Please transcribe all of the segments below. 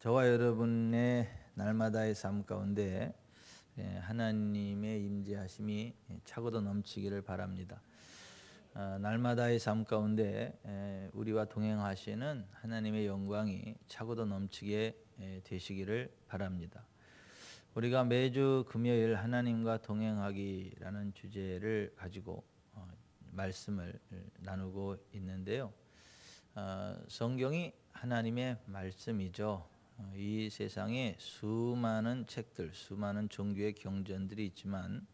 저와 여러분의 날마다의 삶 가운데 하나님의 임재하심이 차고도 넘치기를 바랍니다. 날마다의 삶 가운데 우리와 동행하시는 하나님의 영광이 차고도 넘치게 되시기를 바랍니다. 우리가 매주 금요일 하나님과 동행하기라는 주제를 가지고 말씀을 나누고 있는데요. 성경이 하나님의 말씀이죠. 이 세상에 수많은 책들, 수많은 종교의 경전들이 있지만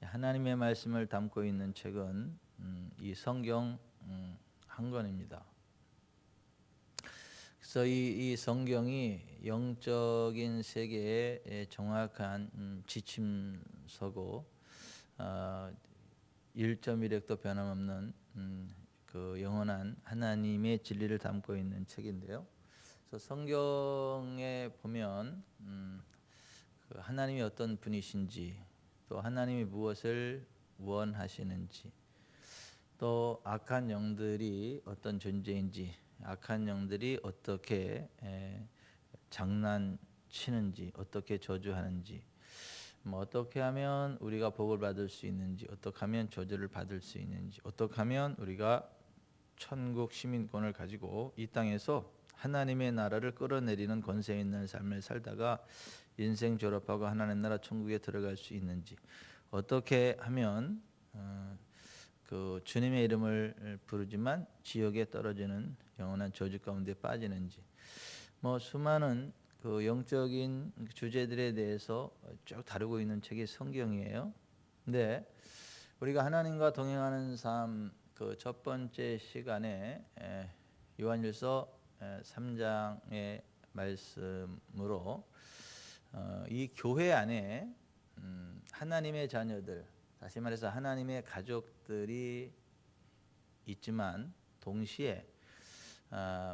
하나님의 말씀을 담고 있는 책은 이 성경 한 권입니다. 그래서 이 성경이 영적인 세계의 정확한 지침서고 1.1획도 변함없는 그 영원한 하나님의 진리를 담고 있는 책인데요. 그래서 성경에 보면 그 하나님이 어떤 분이신지, 또 하나님이 무엇을 원하시는지, 또 악한 영들이 어떤 존재인지, 악한 영들이 어떻게 장난치는지, 어떻게 저주하는지, 어떻게 하면 우리가 복을 받을 수 있는지, 어떻게 하면 저주를 받을 수 있는지, 어떻게 하면 우리가 천국 시민권을 가지고 이 땅에서 하나님의 나라를 끌어내리는 권세 있는 삶을 살다가 인생 졸업하고 하나님 나라 천국에 들어갈 수 있는지, 어떻게 하면 그 주님의 이름을 부르지만 지옥에 떨어지는 영원한 저주 가운데 빠지는지, 수많은 그 영적인 주제들에 대해서 쭉 다루고 있는 책이 성경이에요. 근데 우리가 하나님과 동행하는 삶 그 첫 번째 시간에 요한일서 3장의 말씀으로 이 교회 안에 하나님의 자녀들, 다시 말해서 하나님의 가족들이 있지만 동시에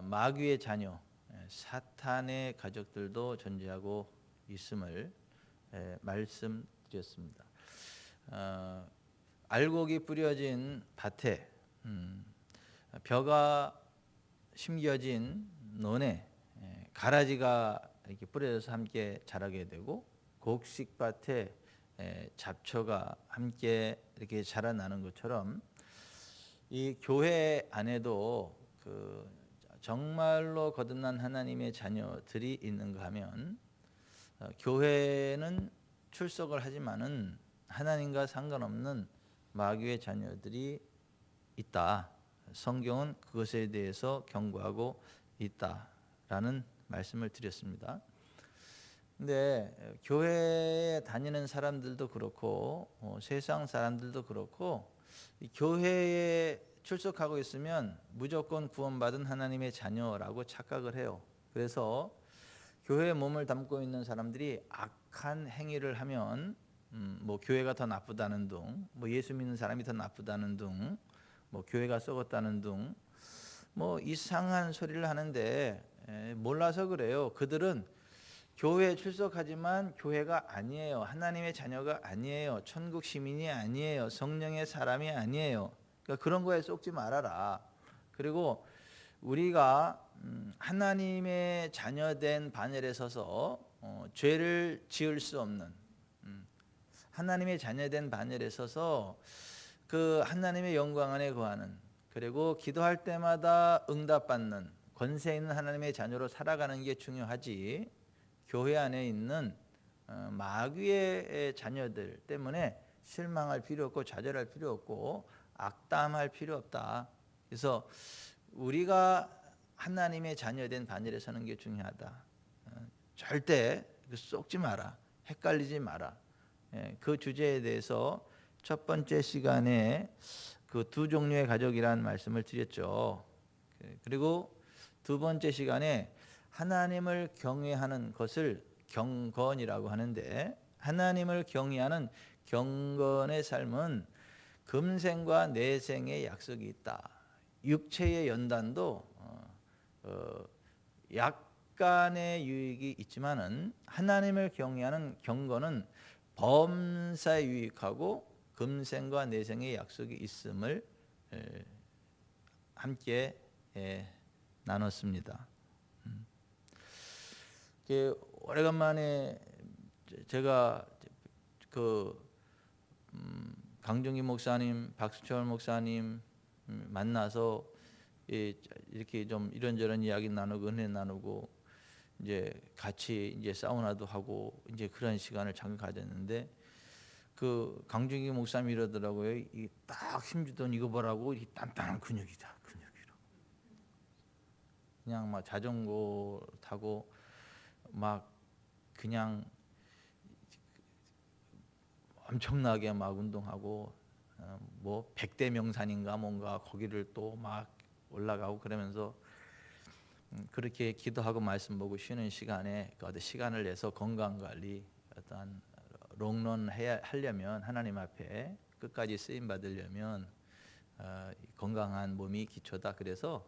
마귀의 자녀, 사탄의 가족들도 존재하고 있음을 말씀드렸습니다. 알곡이 뿌려진 밭에 벼가 심겨진 논에 가라지가 이렇게 뿌려져서 함께 자라게 되고, 곡식밭에 잡초가 함께 이렇게 자라나는 것처럼 이 교회 안에도 그 정말로 거듭난 하나님의 자녀들이 있는가 하면 교회는 출석을 하지만은 하나님과 상관없는 마귀의 자녀들이 있다. 성경은 그것에 대해서 경고하고 있다라는 말씀을 드렸습니다. 근데 교회에 다니는 사람들도 그렇고 세상 사람들도 그렇고 교회에 출석하고 있으면 무조건 구원받은 하나님의 자녀라고 착각을 해요. 그래서 교회에 몸을 담고 있는 사람들이 악한 행위를 하면 교회가 더 나쁘다는 둥, 예수 믿는 사람이 더 나쁘다는 둥, 교회가 썩었다는 둥, 이상한 소리를 하는데 몰라서 그래요. 그들은 교회에 출석하지만 교회가 아니에요. 하나님의 자녀가 아니에요. 천국 시민이 아니에요. 성령의 사람이 아니에요. 그러니까 그런 거에 쏙지 말아라. 그리고 우리가 하나님의 자녀된 반열에 서서 죄를 지을 수 없는, 하나님의 자녀된 반열에 서서 그 하나님의 영광 안에 거하는, 그리고 기도할 때마다 응답받는 권세 있는 하나님의 자녀로 살아가는 게 중요하지, 교회 안에 있는 마귀의 자녀들 때문에 실망할 필요 없고 좌절할 필요 없고 악담할 필요 없다. 그래서 우리가 하나님의 자녀된 반열에 서는 게 중요하다. 절대 쏙지 마라. 헷갈리지 마라. 그 주제에 대해서 첫 번째 시간에 그 두 종류의 가족이라는 말씀을 드렸죠. 그리고 두 번째 시간에 하나님을 경외하는 것을 경건이라고 하는데, 하나님을 경외하는 경건의 삶은 금생과 내생의 약속이 있다. 육체의 연단도 약간의 유익이 있지만은 하나님을 경외하는 경건은 범사에 유익하고 금생과 내생의 약속이 있음을 함께 나눴습니다. 오래간만에 제가 그 강정기 목사님, 박수철 목사님 만나서 이렇게 좀 이런저런 이야기 나누고 은혜 나누고 이제 같이 이제 사우나도 하고 이제 그런 시간을 잠깐 가졌는데 그 강정기 목사님 이러더라고요. 이 딱 힘주던 이거 보라고 이 단단한 근육이다. 근육이라고. 그냥 막 자전거 타고 막 그냥 엄청나게 막 운동하고 뭐 백대 명산인가 뭔가 거기를 또 막 올라가고 그러면서 그렇게 기도하고 말씀 보고 쉬는 시간에 그 시간을 내서 건강 관리 어떤 롱런 하려면 하나님 앞에 끝까지 쓰임 받으려면 건강한 몸이 기초다. 그래서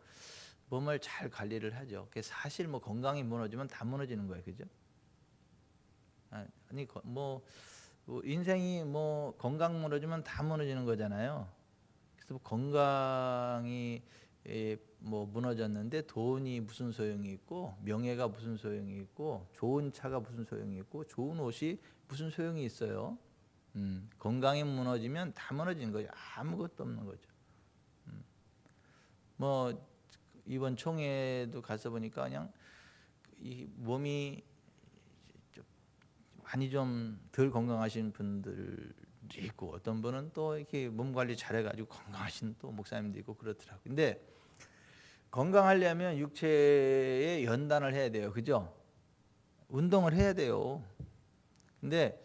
몸을 잘 관리를 하죠. 사실 뭐 건강이 무너지면 다 무너지는 거예요, 그죠? 아니 뭐 인생이 뭐 건강 무너지면 다 무너지는 거잖아요. 그래서 건강이 뭐 무너졌는데 돈이 무슨 소용이 있고 명예가 무슨 소용이 있고 좋은 차가 무슨 소용이 있고 좋은 옷이 무슨 소용이 있어요. 건강이 무너지면 다 무너지는 거죠. 아무것도 없는 거죠. 뭐 이번 총회도 가서 보니까 그냥 이 몸이 많이 좀 덜 건강하신 분들이 있고 어떤 분은 또 이렇게 몸 관리 잘해가지고 건강하신 또 목사님도 있고 그렇더라고요. 근데 건강하려면 육체에 연단을 해야 돼요, 그죠? 운동을 해야 돼요. 근데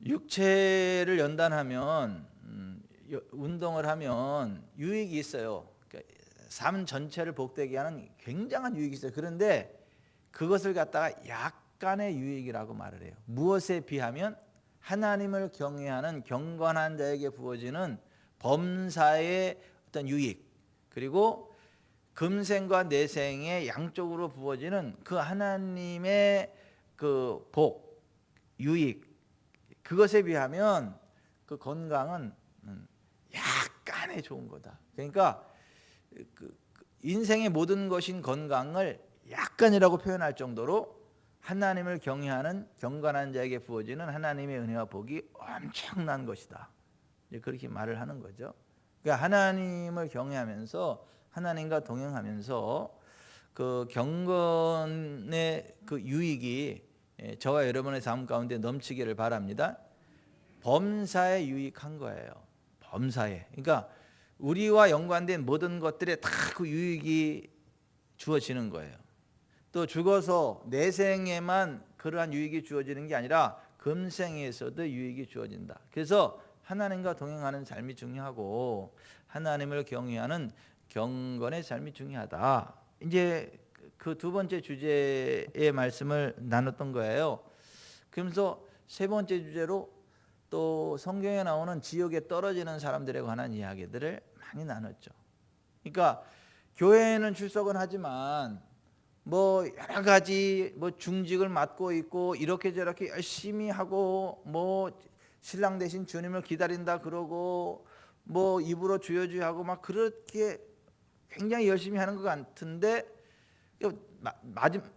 육체를 연단하면 운동을 하면 유익이 있어요. 그러니까 삶 전체를 복되게 하는 굉장한 유익이 있어요. 그런데 그것을 갖다가 약간의 유익이라고 말을 해요. 무엇에 비하면 하나님을 경외하는 경건한 자에게 부어지는 범사의 어떤 유익, 그리고 금생과 내생의 양쪽으로 부어지는 그 하나님의 그 복, 유익, 그것에 비하면 그 건강은 약간의 좋은 거다. 그러니까 인생의 모든 것인 건강을 약간이라고 표현할 정도로 하나님을 경외하는 경건한 자에게 부어지는 하나님의 은혜와 복이 엄청난 것이다. 그렇게 말을 하는 거죠. 그러니까 하나님을 경외하면서 하나님과 동행하면서 그 경건의 그 유익이 저와 여러분의 삶 가운데 넘치기를 바랍니다. 범사에 유익한 거예요. 범사에. 그러니까 우리와 연관된 모든 것들에 다 그 유익이 주어지는 거예요. 또 죽어서 내생에만 그러한 유익이 주어지는 게 아니라 금생에서도 유익이 주어진다. 그래서 하나님과 동행하는 삶이 중요하고 하나님을 경외하는 경건의 삶이 중요하다. 이제 그 두 번째 주제의 말씀을 나눴던 거예요. 그러면서 세 번째 주제로 또 성경에 나오는 지옥에 떨어지는 사람들에 관한 이야기들을 많이 나눴죠. 그러니까 교회에는 출석은 하지만 뭐 여러 가지 뭐 중직을 맡고 있고 이렇게 저렇게 열심히 하고 뭐 신랑 대신 주님을 기다린다 그러고 뭐 입으로 주여주여 하고 막 그렇게 굉장히 열심히 하는 것 같은데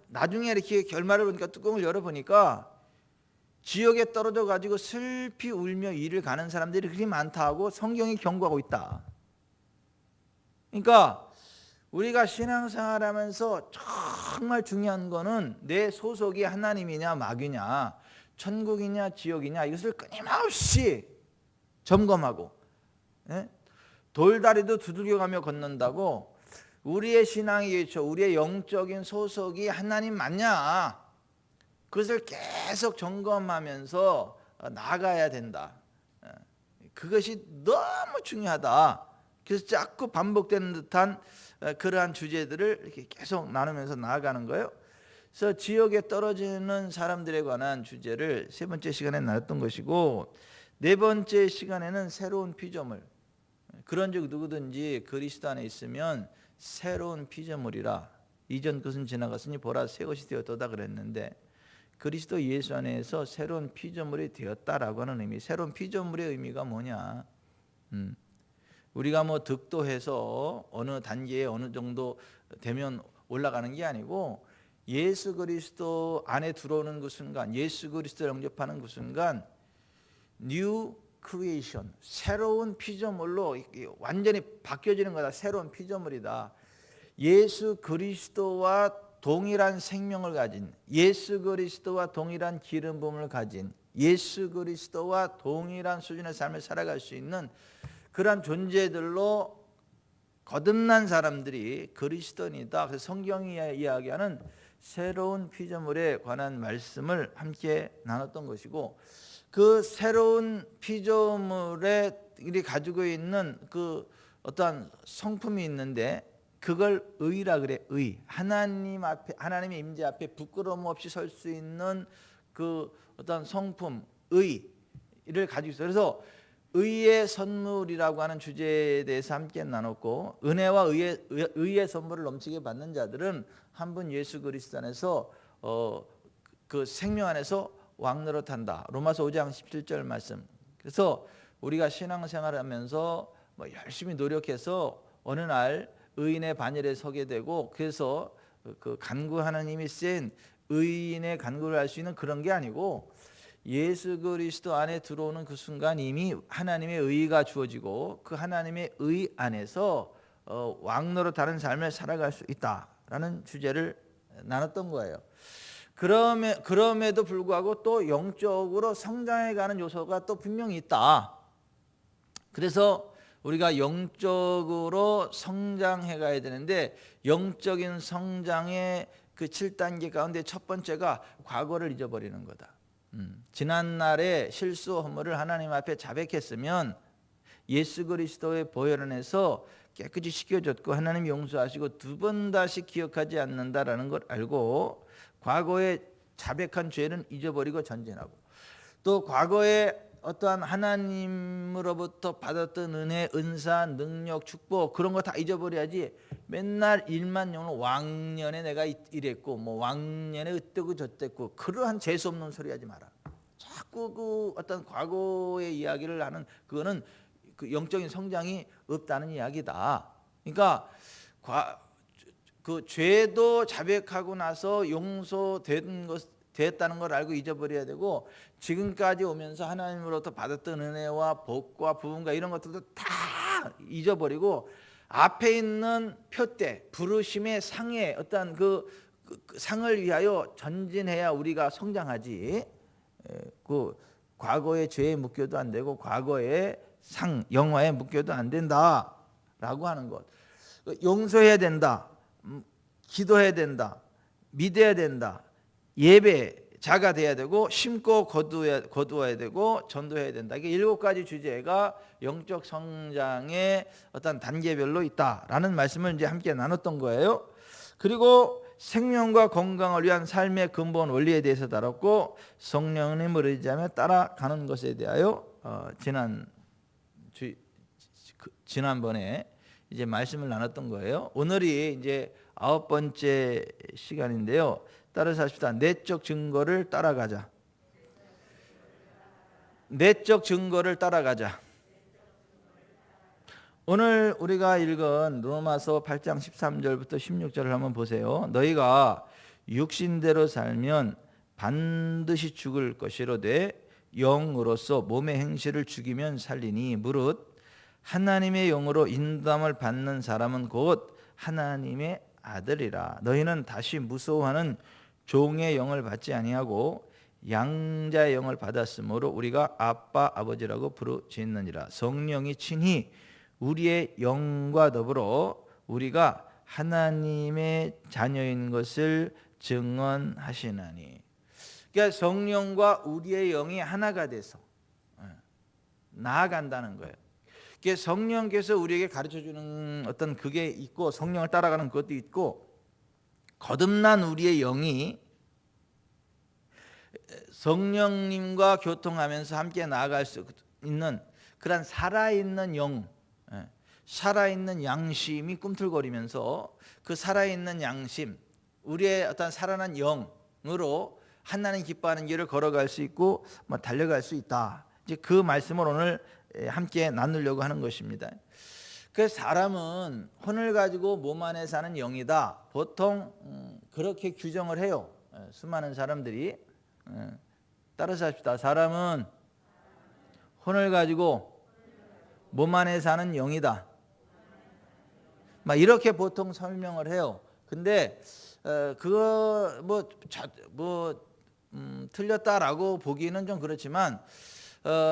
나중에 이렇게 결말을 보니까 뚜껑을 열어보니까 지옥에 떨어져 가지고 슬피 울며 이를 가는 사람들이 그렇게 많다고 성경이 경고하고 있다. 그러니까 우리가 신앙생활하면서 정말 중요한 거는 내 소속이 하나님이냐 마귀냐 천국이냐 지옥이냐 이것을 끊임없이 점검하고 돌다리도 두들겨가며 걷는다고 우리의 신앙의 기초, 우리의 영적인 소속이 하나님 맞냐 그것을 계속 점검하면서 나아가야 된다. 그것이 너무 중요하다. 그래서 자꾸 반복되는 듯한 그러한 주제들을 이렇게 계속 나누면서 나아가는 거예요. 그래서 지옥에 떨어지는 사람들에 관한 주제를 세 번째 시간에 나눴던 것이고 네 번째 시간에는 새로운 피조물. 그런 즉 누구든지 그리스도 안에 있으면 새로운 피조물이라 이전 것은 지나갔으니 보라 새 것이 되었도다 그랬는데 그리스도 예수 안에서 새로운 피조물이 되었다라고 하는 의미. 새로운 피조물의 의미가 뭐냐? 우리가 뭐 득도해서 어느 단계에 어느 정도 되면 올라가는 게 아니고 예수 그리스도 안에 들어오는 그 순간, 예수 그리스도 영접하는 그 순간 뉴 크리에이션, 새로운 피조물로 완전히 바뀌어지는 거다. 새로운 피조물이다. 예수 그리스도와 동일한 생명을 가진, 예수 그리스도와 동일한 기름 부음을 가진, 예수 그리스도와 동일한 수준의 삶을 살아갈 수 있는 그러한 존재들로 거듭난 사람들이 그리스도인이다. 그래서 성경이 이야기하는 새로운 피조물에 관한 말씀을 함께 나눴던 것이고, 그 새로운 피조물에 가지고 있는 그 어떠한 성품이 있는데 그걸 의라 그래. 의. 하나님 앞에, 하나님의 임재 앞에 부끄러움 없이 설 수 있는 그 어떤 성품, 의를 가지고 있어요. 그래서 의의 선물이라고 하는 주제에 대해서 함께 나눴고, 은혜와 의의 선물을 넘치게 받는 자들은 한 분 예수 그리스도 안에서 그 생명 안에서 왕노릇한다. 로마서 5장 17절 말씀. 그래서 우리가 신앙생활하면서 뭐 열심히 노력해서 어느 날 의인의 반열에 서게 되고, 그래서 그 간구 하나님이 쓴 의인의 간구를 할 수 있는 그런 게 아니고, 예수 그리스도 안에 들어오는 그 순간 이미 하나님의 의가 주어지고 그 하나님의 의 안에서 왕노릇하는 삶을 살아갈 수 있다라는 주제를 나눴던 거예요. 그럼에도 불구하고 또 영적으로 성장해가는 요소가 또 분명히 있다. 그래서 우리가 영적으로 성장해 가야 되는데, 영적인 성장의 그 7단계 가운데 첫 번째가 과거를 잊어버리는 거다. 지난날의 실수 허물을 하나님 앞에 자백했으면 예수 그리스도의 보혈 안에서 깨끗이 씻겨졌고 하나님 용서하시고 두 번 다시 기억하지 않는다라는 걸 알고, 과거에 자백한 죄는 잊어버리고 전진하고, 또 과거에 어떠한 하나님으로부터 받았던 은혜, 은사, 능력, 축복 그런 거 다 잊어버려야지. 맨날 일만 용으로 왕년에 내가 이랬고 뭐 왕년에 어떠고 저랬고 그러한 재수 없는 소리 하지 마라. 자꾸 그 어떤 과거의 이야기를 하는 그거는 그 영적인 성장이 없다는 이야기다. 그러니까 그 죄도 자백하고 나서 됐다는 걸 알고 잊어버려야 되고, 지금까지 오면서 하나님으로부터 받았던 은혜와 복과 부흥과 이런 것들도 다 잊어버리고 앞에 있는 표대, 부르심의 상에 어떤 그 상을 위하여 전진해야 우리가 성장하지. 그 과거의 죄에 묶여도 안 되고 과거의 상, 영화에 묶여도 안 된다라고 하는 것. 용서해야 된다. 기도해야 된다. 믿어야 된다. 예배자가 돼야 되고, 심고 거두어야 되고, 전도해야 된다. 이게 7가지 주제가 영적 성장의 어떤 단계별로 있다라는 말씀을 이제 함께 나눴던 거예요. 그리고 생명과 건강을 위한 삶의 근본 원리에 대해서 다뤘고, 성령님을 의지하며 따라가는 것에 대하여 지난번에 이제 말씀을 나눴던 거예요. 오늘이 이제 9번째 시간인데요. 따라서 합시다. 내적 증거를 따라가자. 내적 증거를 따라가자. 오늘 우리가 읽은 로마서 8장 13절부터 16절을 한번 보세요. 너희가 육신대로 살면 반드시 죽을 것이로되 영으로서 몸의 행실을 죽이면 살리니, 무릇 하나님의 영으로 인도함을 받는 사람은 곧 하나님의 아들이라. 너희는 다시 무서워하는 종의 영을 받지 아니하고 양자의 영을 받았으므로 우리가 아빠 아버지라고 부르짖느니라. 성령이 친히 우리의 영과 더불어 우리가 하나님의 자녀인 것을 증언하시나니. 그러니까 성령과 우리의 영이 하나가 돼서 나아간다는 거예요. 그러니까 성령께서 우리에게 가르쳐주는 어떤 그게 있고, 성령을 따라가는 것도 있고, 거듭난 우리의 영이 성령님과 교통하면서 함께 나아갈 수 있는 그런 살아있는 영, 살아있는 양심이 꿈틀거리면서 그 살아있는 양심, 우리의 어떤 살아난 영으로 하나님 기뻐하는 길을 걸어갈 수 있고 달려갈 수 있다. 이제 그 말씀을 오늘 함께 나누려고 하는 것입니다. 그 사람은 혼을 가지고 몸 안에 사는 영이다. 보통 그렇게 규정을 해요. 수많은 사람들이. 따라서 합시다. 사람은 혼을 가지고 몸 안에 사는 영이다. 막 이렇게 보통 설명을 해요. 근데 그거 틀렸다라고 보기는 좀 그렇지만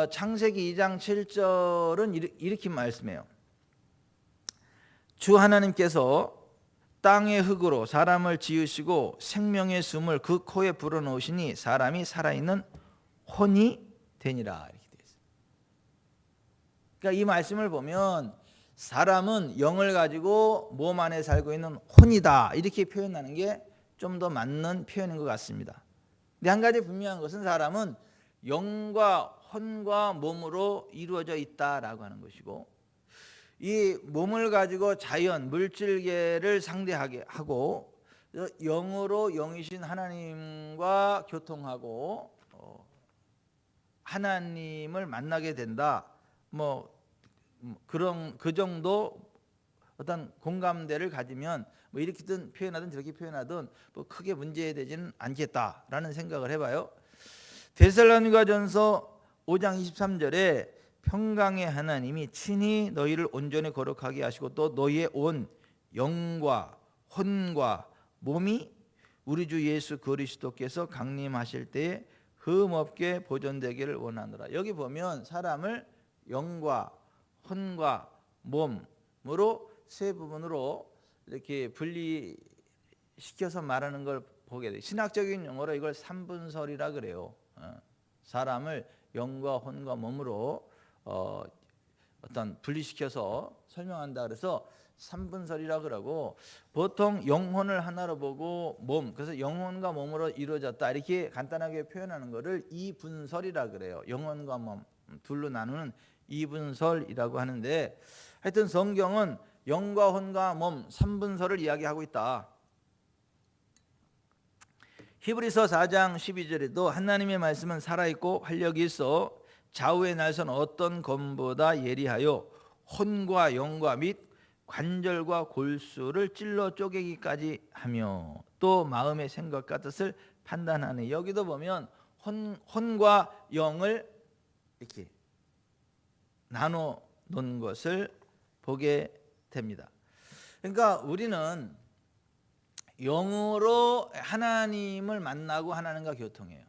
창세기 2장 7절은 이렇게 말씀해요. 주 하나님께서 땅의 흙으로 사람을 지으시고 생명의 숨을 그 코에 불어넣으시니 사람이 살아있는 혼이 되니라. 이렇게 되어 있어요. 그러니까 이 말씀을 보면 사람은 영을 가지고 몸 안에 살고 있는 혼이다. 이렇게 표현하는 게 좀 더 맞는 표현인 것 같습니다. 근데 한 가지 분명한 것은 사람은 영과 혼과 몸으로 이루어져 있다라고 하는 것이고, 이 몸을 가지고 자연 물질계를 상대하게 하고 영으로 영이신 하나님과 교통하고 하나님을 만나게 된다. 그런 그 정도 어떤 공감대를 가지면 이렇게든 표현하든 저렇게 표현하든 크게 문제되지는 않겠다라는 생각을 해봐요. 데살로니가전서 5장 23절에 평강의 하나님이 친히 너희를 온전히 거룩하게 하시고 또 너희의 온 영과 혼과 몸이 우리 주 예수 그리스도께서 강림하실 때에 흠없게 보존되기를 원하노라. 여기 보면 사람을 영과 혼과 몸으로 세 부분으로 이렇게 분리시켜서 말하는 걸 보게 돼요. 신학적인 용어로 이걸 삼분설이라 그래요. 사람을 영과 혼과 몸으로 어떤 분리시켜서 설명한다 그래서 삼분설이라 그러고, 보통 영혼을 하나로 보고 몸, 그래서 영혼과 몸으로 이루어졌다 이렇게 간단하게 표현하는 것을 이분설이라 그래요. 영혼과 몸 둘로 나누는 이분설이라고 하는데, 하여튼 성경은 영과 혼과 몸 삼분설을 이야기하고 있다. 히브리서 4장 12절에도 하나님의 말씀은 살아있고 활력이 있어 좌우의 날선 어떤 검보다 예리하여 혼과 영과 및 관절과 골수를 찔러 쪼개기까지 하며 또 마음의 생각과 뜻을 판단하네. 여기도 보면 혼과 영을 이렇게 나눠 놓은 것을 보게 됩니다. 그러니까 우리는 영으로 하나님을 만나고 하나님과 교통해요.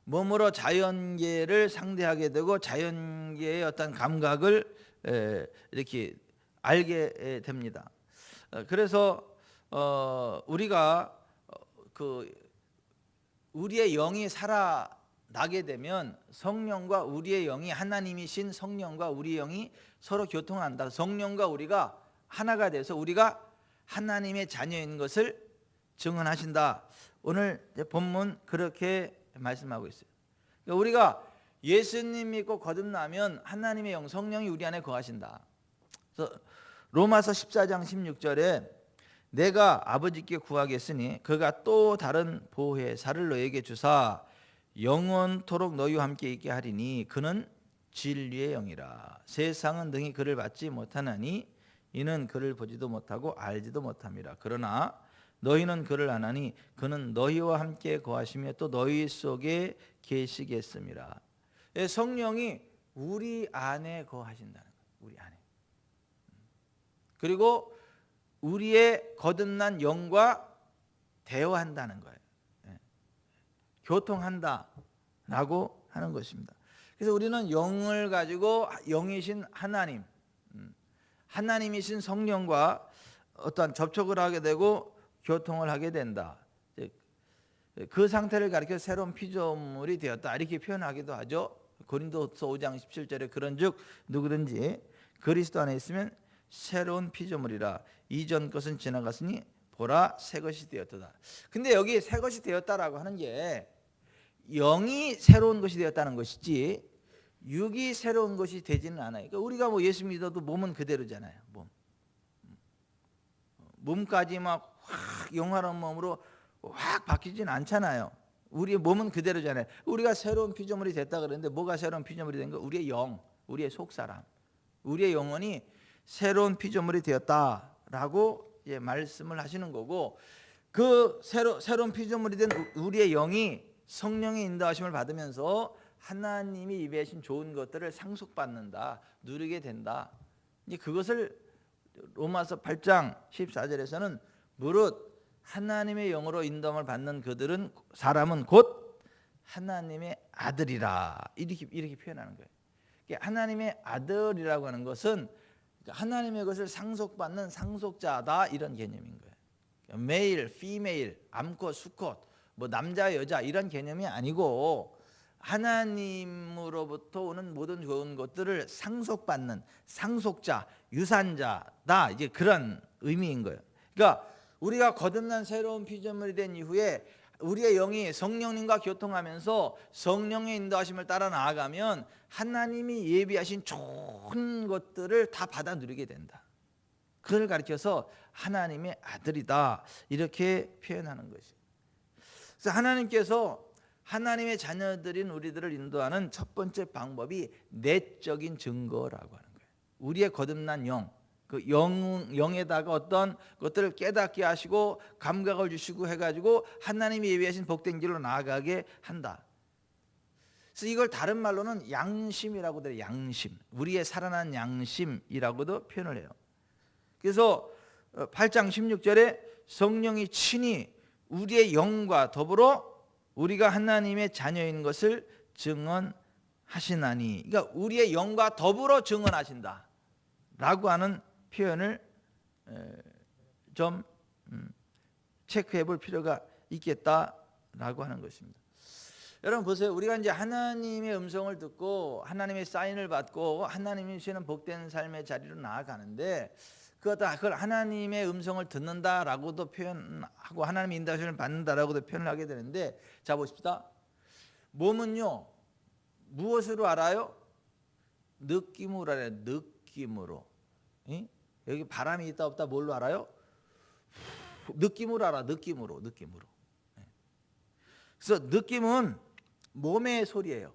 몸으로 자연계를 상대하게 되고 자연계의 어떤 감각을 이렇게 알게 됩니다. 그래서 우리가 우리의 영이 살아나게 되면 성령과 우리의 영이, 하나님이신 성령과 우리의 영이 서로 교통한다. 성령과 우리가 하나가 돼서 우리가 하나님의 자녀인 것을 증언하신다. 오늘 본문 그렇게 말씀하고 있어요. 그러니까 우리가 예수님 믿고 거듭나면 하나님의 영 성령이 우리 안에 거하신다. 그래서 로마서 14장 16절에 내가 아버지께 구하겠으니 그가 또 다른 보혜사를 너에게 주사 영원토록 너희와 함께 있게 하리니 그는 진리의 영이라. 세상은 능히 그를 받지 못하나니 이는 그를 보지도 못하고 알지도 못함이라. 그러나 너희는 그를 아나니 그는 너희와 함께 거하시며 또 너희 속에 계시겠음이라. 성령이 우리 안에 거하신다는 거예요. 우리 안에. 그리고 우리의 거듭난 영과 대화한다는 거예요. 교통한다라고 하는 것입니다. 그래서 우리는 영을 가지고 영이신 하나님, 하나님이신 성령과 어떠한 접촉을 하게 되고 교통을 하게 된다. 그 상태를 가리켜 새로운 피조물이 되었다 이렇게 표현하기도 하죠. 고린도서 5장 17절에 그런즉 누구든지 그리스도 안에 있으면 새로운 피조물이라 이전 것은 지나갔으니 보라 새 것이 되었다. 근데 여기 새 것이 되었다라고 하는 게 영이 새로운 것이 되었다는 것이지 육이 새로운 것이 되지는 않아요. 그러니까 우리가 예수 믿어도 몸은 그대로잖아요. 몸까지 막 확 영화로운 몸으로 확 바뀌진 않잖아요. 우리의 몸은 그대로잖아요. 우리가 새로운 피조물이 됐다 그러는데 뭐가 새로운 피조물이 된 거? 우리의 영, 우리의 속사람, 우리의 영혼이 새로운 피조물이 되었다라고 말씀을 하시는 거고, 그 새로운 피조물이 된 우리의 영이 성령의 인도하심을 받으면서 하나님이 예비하신 좋은 것들을 상속받는다, 누리게 된다. 이제 그것을 로마서 8장 14절에서는 무릇 하나님의 영으로 인도함을 받는 그들은, 사람은 곧 하나님의 아들이라, 이렇게 표현하는 거예요. 하나님의 아들이라고 하는 것은 하나님의 것을 상속받는 상속자다, 이런 개념인 거예요. 메일, 피메일, 암컷, 수컷, 뭐 남자, 여자 이런 개념이 아니고 하나님으로부터 오는 모든 좋은 것들을 상속받는 상속자, 유산자다, 이제 그런 의미인 거예요. 그러니까 우리가 거듭난 새로운 피조물이 된 이후에 우리의 영이 성령님과 교통하면서 성령의 인도하심을 따라 나아가면 하나님이 예비하신 좋은 것들을 다 받아 누리게 된다. 그걸 가르쳐서 하나님의 아들이다, 이렇게 표현하는 것이죠. 그래서 하나님께서 하나님의 자녀들인 우리들을 인도하는 첫 번째 방법이 내적인 증거라고 하는 거예요. 우리의 거듭난 영, 그 영에다가 어떤 것들을 깨닫게 하시고 감각을 주시고 해가지고 하나님이 예비하신 복된 길로 나아가게 한다. 그래서 이걸 다른 말로는 양심이라고도 해요. 양심, 우리의 살아난 양심이라고도 표현을 해요. 그래서 8장 16절에 성령이 친히 우리의 영과 더불어 우리가 하나님의 자녀인 것을 증언하시나니, 그러니까 우리의 영과 더불어 증언하신다 라고 하는 표현을 좀 체크해 볼 필요가 있겠다라고 하는 것입니다. 여러분 보세요. 우리가 이제 하나님의 음성을 듣고 하나님의 사인을 받고 하나님이 주시는 복된 삶의 자리로 나아가는데, 그걸 하나님의 음성을 듣는다라고도 표현하고 하나님의 인도하심을 받는다라고도 표현을 하게 되는데, 자 보십시다. 몸은요 무엇으로 알아요? 느낌으로 알아요. 느낌으로. 여기 바람이 있다 없다 뭘로 알아요? 느낌으로 알아. 느낌으로. 그래서 느낌은 몸의 소리예요.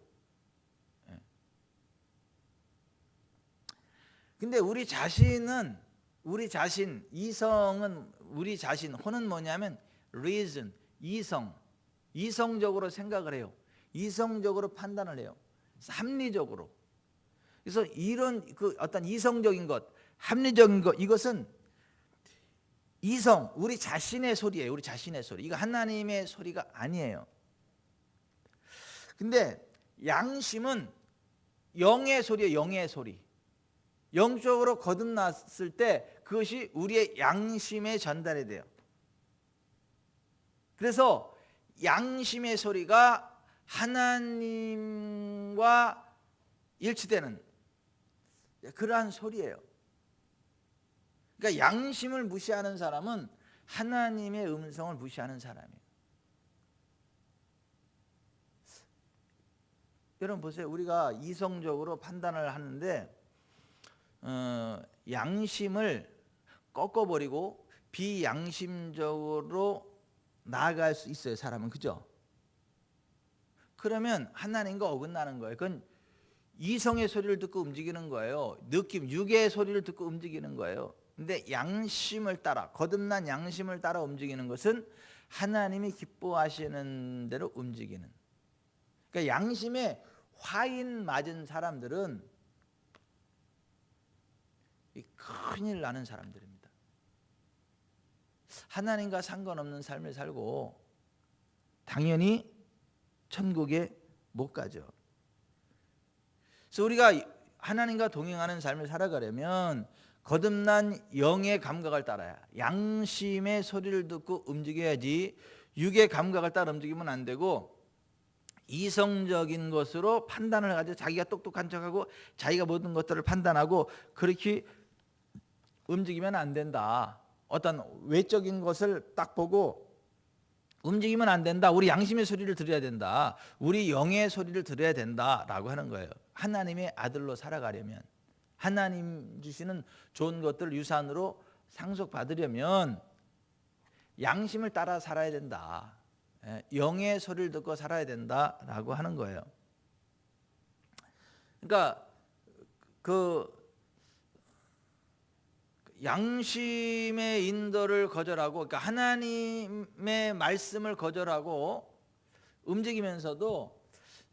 근데 우리 자신, 이성은, 우리 자신, 혼은 뭐냐면 reason, 이성적으로 생각을 해요. 이성적으로 판단을 해요. 합리적으로. 그래서 이런 그 어떤 이성적인 것, 합리적인 것, 이것은 이성, 우리 자신의 소리예요. 우리 자신의 소리. 이거 하나님의 소리가 아니에요. 근데 양심은 영의 소리예요. 영의 소리. 영적으로 거듭났을 때 그것이 우리의 양심에 전달이 돼요. 그래서 양심의 소리가 하나님과 일치되는 그러한 소리예요. 그러니까 양심을 무시하는 사람은 하나님의 음성을 무시하는 사람이에요. 여러분 보세요. 우리가 이성적으로 판단을 하는데 양심을 꺾어버리고 비양심적으로 나아갈 수 있어요. 사람은. 그죠? 그러면 하나님과 어긋나는 거예요. 그건 이성의 소리를 듣고 움직이는 거예요. 느낌, 육의 소리를 듣고 움직이는 거예요. 근데 양심을 따라, 거듭난 양심을 따라 움직이는 것은 하나님이 기뻐하시는 대로 움직이는. 그러니까 양심에 화인 맞은 사람들은 큰일 나는 사람들입니다. 하나님과 상관없는 삶을 살고 당연히 천국에 못 가죠. 그래서 우리가 하나님과 동행하는 삶을 살아가려면 거듭난 영의 감각을 따라야, 양심의 소리를 듣고 움직여야지 육의 감각을 따라 움직이면 안 되고 이성적인 것으로 판단을 가지고 자기가 똑똑한 척하고 자기가 모든 것들을 판단하고 그렇게 움직이면 안 된다. 어떤 외적인 것을 딱 보고 움직이면 안 된다. 우리 양심의 소리를 들어야 된다. 우리 영의 소리를 들어야 된다라고 하는 거예요. 하나님의 아들로 살아가려면, 하나님 주시는 좋은 것들을 유산으로 상속받으려면 양심을 따라 살아야 된다. 영의 소리를 듣고 살아야 된다라고 하는 거예요. 그러니까 양심의 인도를 거절하고, 그러니까 하나님의 말씀을 거절하고 움직이면서도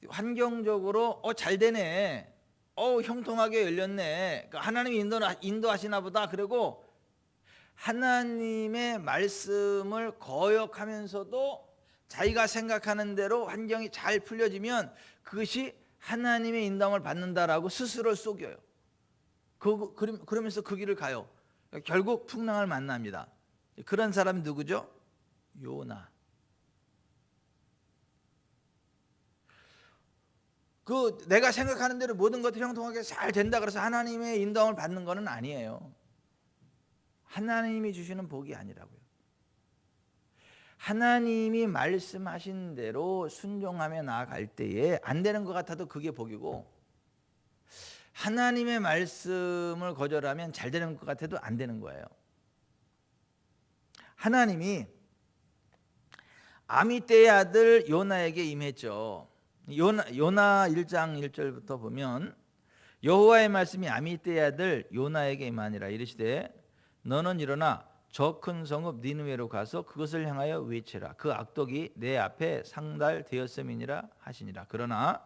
환경적으로 잘 되네, 형통하게 열렸네, 그러니까 하나님이 인도하시나 보다, 그리고 하나님의 말씀을 거역하면서도 자기가 생각하는 대로 환경이 잘 풀려지면 그것이 하나님의 인도함을 받는다라고 스스로를 속여요. 그러면서 그 길을 가요. 결국 풍랑을 만납니다. 그런 사람이 누구죠? 요나. 내가 생각하는 대로 모든 것들이 형통하게 잘 된다 그래서 하나님의 인도함을 받는 것은 아니에요. 하나님이 주시는 복이 아니라고요. 하나님이 말씀하신 대로 순종하며 나아갈 때에 안 되는 것 같아도 그게 복이고, 하나님의 말씀을 거절하면 잘 되는 것 같아도 안 되는 거예요. 하나님이 아미떼의 아들 요나에게 임했죠. 요나 1장 1절부터 보면, 여호와의 말씀이 아미떼의 아들 요나에게 임하니라. 이르시되 너는 일어나 저 큰 성읍 니느웨로 가서 그것을 향하여 외치라. 그 악독이 내 앞에 상달되었음이니라 하시니라. 그러나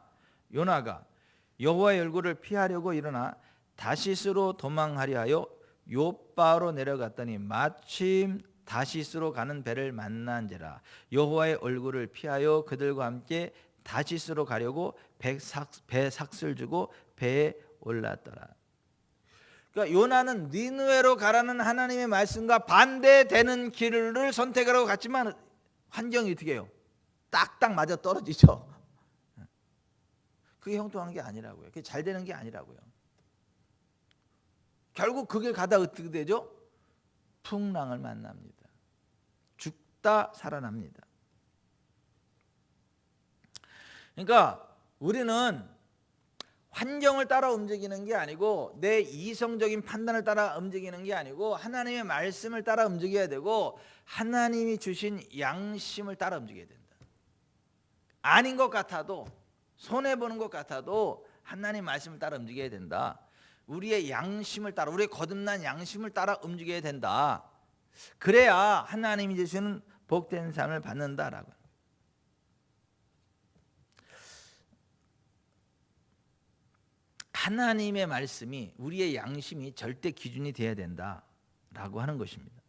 요나가 여호와의 얼굴을 피하려고 일어나 다시스로 도망하려 하여 요바로 내려갔더니 마침 다시스로 가는 배를 만난지라. 여호와의 얼굴을 피하여 그들과 함께 다시스로 가려고 배 삭슬 주고 배에 올랐더라. 그러니까 요나는 니느웨로 가라는 하나님의 말씀과 반대되는 길을 선택하라고 갔지만 환경이 어떻게 해요? 딱딱 맞아 떨어지죠. 그게 형통한 게 아니라고요. 그게 잘 되는 게 아니라고요. 결국 그 길 가다 어떻게 되죠? 풍랑을 만납니다. 죽다 살아납니다. 그러니까 우리는 환경을 따라 움직이는 게 아니고, 내 이성적인 판단을 따라 움직이는 게 아니고, 하나님의 말씀을 따라 움직여야 되고, 하나님이 주신 양심을 따라 움직여야 된다. 아닌 것 같아도, 손해보는 것 같아도 하나님 말씀을 따라 움직여야 된다. 우리의 양심을 따라, 우리의 거듭난 양심을 따라 움직여야 된다. 그래야 하나님이 주시는 복된 삶을 받는다라고. 하나님의 말씀이, 우리의 양심이 절대 기준이 되어야 된다라고 하는 것입니다.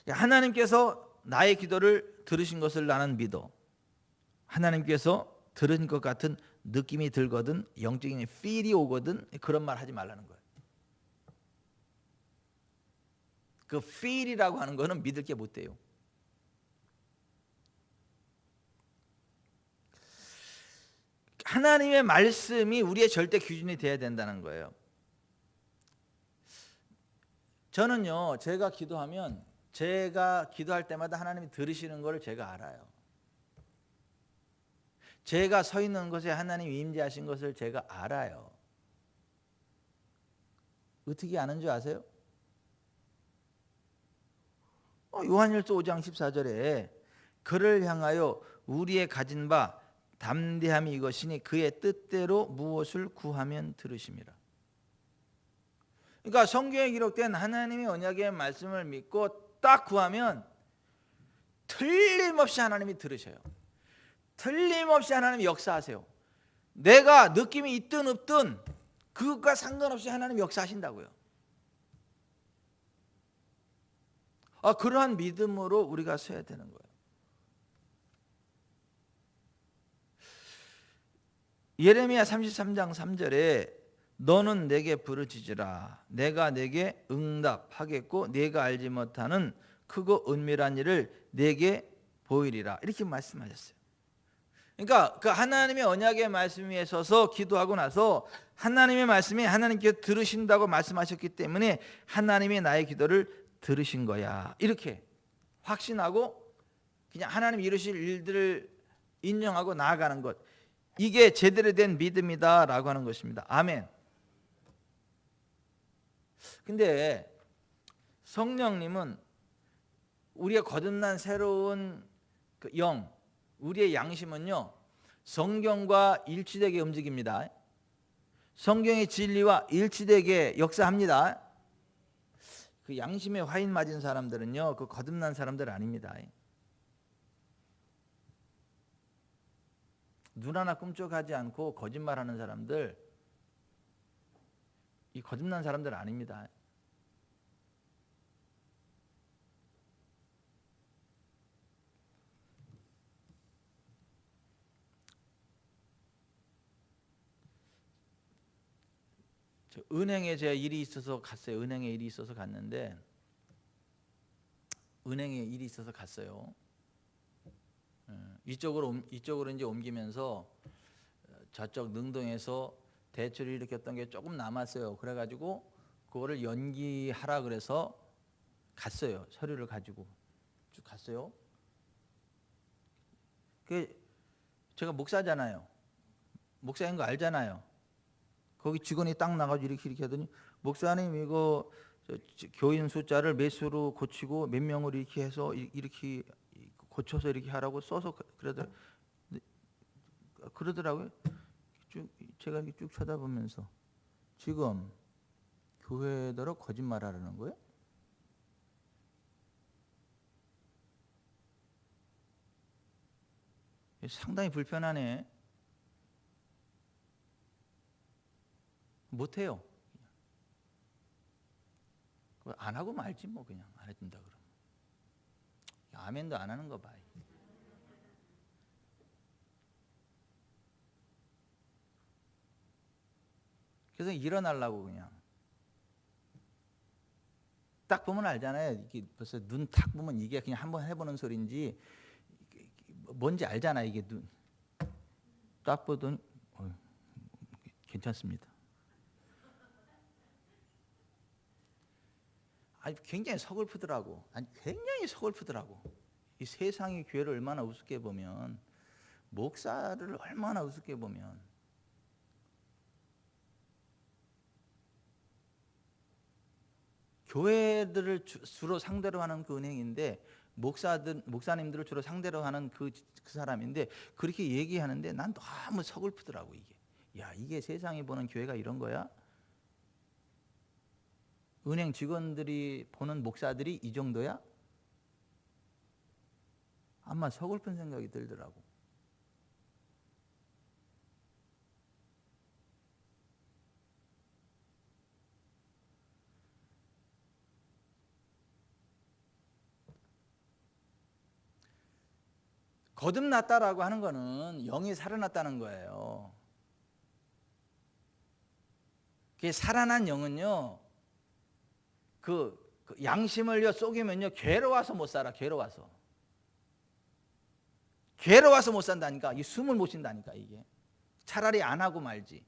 하나님께서 나의 기도를 들으신 것을 나는 믿어. 하나님께서 들은 것 같은 느낌이 들거든, 영적인 feel이 오거든, 그런 말 하지 말라는 거예요. 그 feel이라고 하는 거는 믿을 게 못 돼요. 하나님의 말씀이 우리의 절대 기준이 돼야 된다는 거예요. 저는요, 제가 기도하면, 제가 기도할 때마다 하나님이 들으시는 것을 제가 알아요. 제가 서 있는 곳에 하나님이 임재하신 것을 제가 알아요. 어떻게 아는 줄 아세요? 요한일서 5장 14절에 그를 향하여 우리의 가진 바 담대함이 이것이니 그의 뜻대로 무엇을 구하면 들으심이라. 그러니까 성경에 기록된 하나님의 언약의 말씀을 믿고 딱 구하면 틀림없이 하나님이 들으셔요. 틀림없이 하나님이 역사하세요. 내가 느낌이 있든 없든 그것과 상관없이 하나님이 역사하신다고요. 그러한 믿음으로 우리가 서야 되는 거예요. 예레미야 33장 3절에 너는 내게 부르짖으라 내가 내게 응답하겠고 네가 알지 못하는 크고 은밀한 일을 내게 보이리라, 이렇게 말씀하셨어요. 그러니까 그 하나님의 언약의 말씀 위에 서서 기도하고 나서 하나님의 말씀이 하나님께서 들으신다고 말씀하셨기 때문에 하나님이 나의 기도를 들으신 거야, 이렇게 확신하고 그냥 하나님 이루실 일들을 인정하고 나아가는 것, 이게 제대로 된 믿음이다 라고 하는 것입니다. 아멘. 근데 성령님은 우리의 거듭난 새로운 그 영, 우리의 양심은요, 성경과 일치되게 움직입니다. 성경의 진리와 일치되게 역사합니다. 그 양심에 화인 맞은 사람들은요, 그 거듭난 사람들 아닙니다. 눈 하나 꿈쩍하지 않고 거짓말하는 사람들, 이 거듭난 사람들 아닙니다. 은행에 제 일이 있어서 갔어요. 은행에 일이 있어서 갔는데, 은행에 일이 있어서 갔어요. 이쪽으로 이제 옮기면서 저쪽 능동에서 대출을 일으켰던 게 조금 남았어요. 그래가지고 그거를 연기하라 그래서 갔어요. 서류를 가지고 쭉 갔어요. 그 제가 목사잖아요. 목사인 거 알잖아요. 거기 직원이 딱 나가지고 이렇게 하더니, 목사님 이거 교인 숫자를 몇수로 고치고 몇 명으로 이렇게 해서 이렇게 고쳐서 이렇게 하라고 써서 그러더라고요. 쭉 제가 이렇게 쭉 쳐다보면서, 지금 교회더러 거짓말하라는 거예요? 상당히 불편하네. 못해요. 안 하고 말지 뭐. 그냥 안 해준다 그러면 아멘도 안 하는 거 봐. 그래서 일어나려고 그냥 딱 보면 알잖아요. 이게 벌써 눈 탁 보면 이게 그냥 한번 해보는 소리인지 뭔지 알잖아. 이게 눈 딱 보더니 괜찮습니다. 아니 굉장히 서글프더라고. 아니 굉장히 서글프더라고. 이 세상의 교회를 얼마나 우습게 보면, 목사를 얼마나 우습게 보면, 교회들을 주로 상대로 하는 그 은행인데, 목사님들을 주로 상대로 하는 그 사람인데 그렇게 얘기하는데 난 너무 서글프더라고. 이게 세상이 보는 교회가 이런 거야? 은행 직원들이 보는 목사들이 이 정도야? 아마 서글픈 생각이 들더라고. 거듭났다라고 하는 거는 영이 살아났다는 거예요. 살아난 영은요, 그 양심을요 속이면요 괴로워서 못 살아. 괴로워서 못 산다니까. 이 숨을 못 쉰다니까. 이게 차라리 안 하고 말지.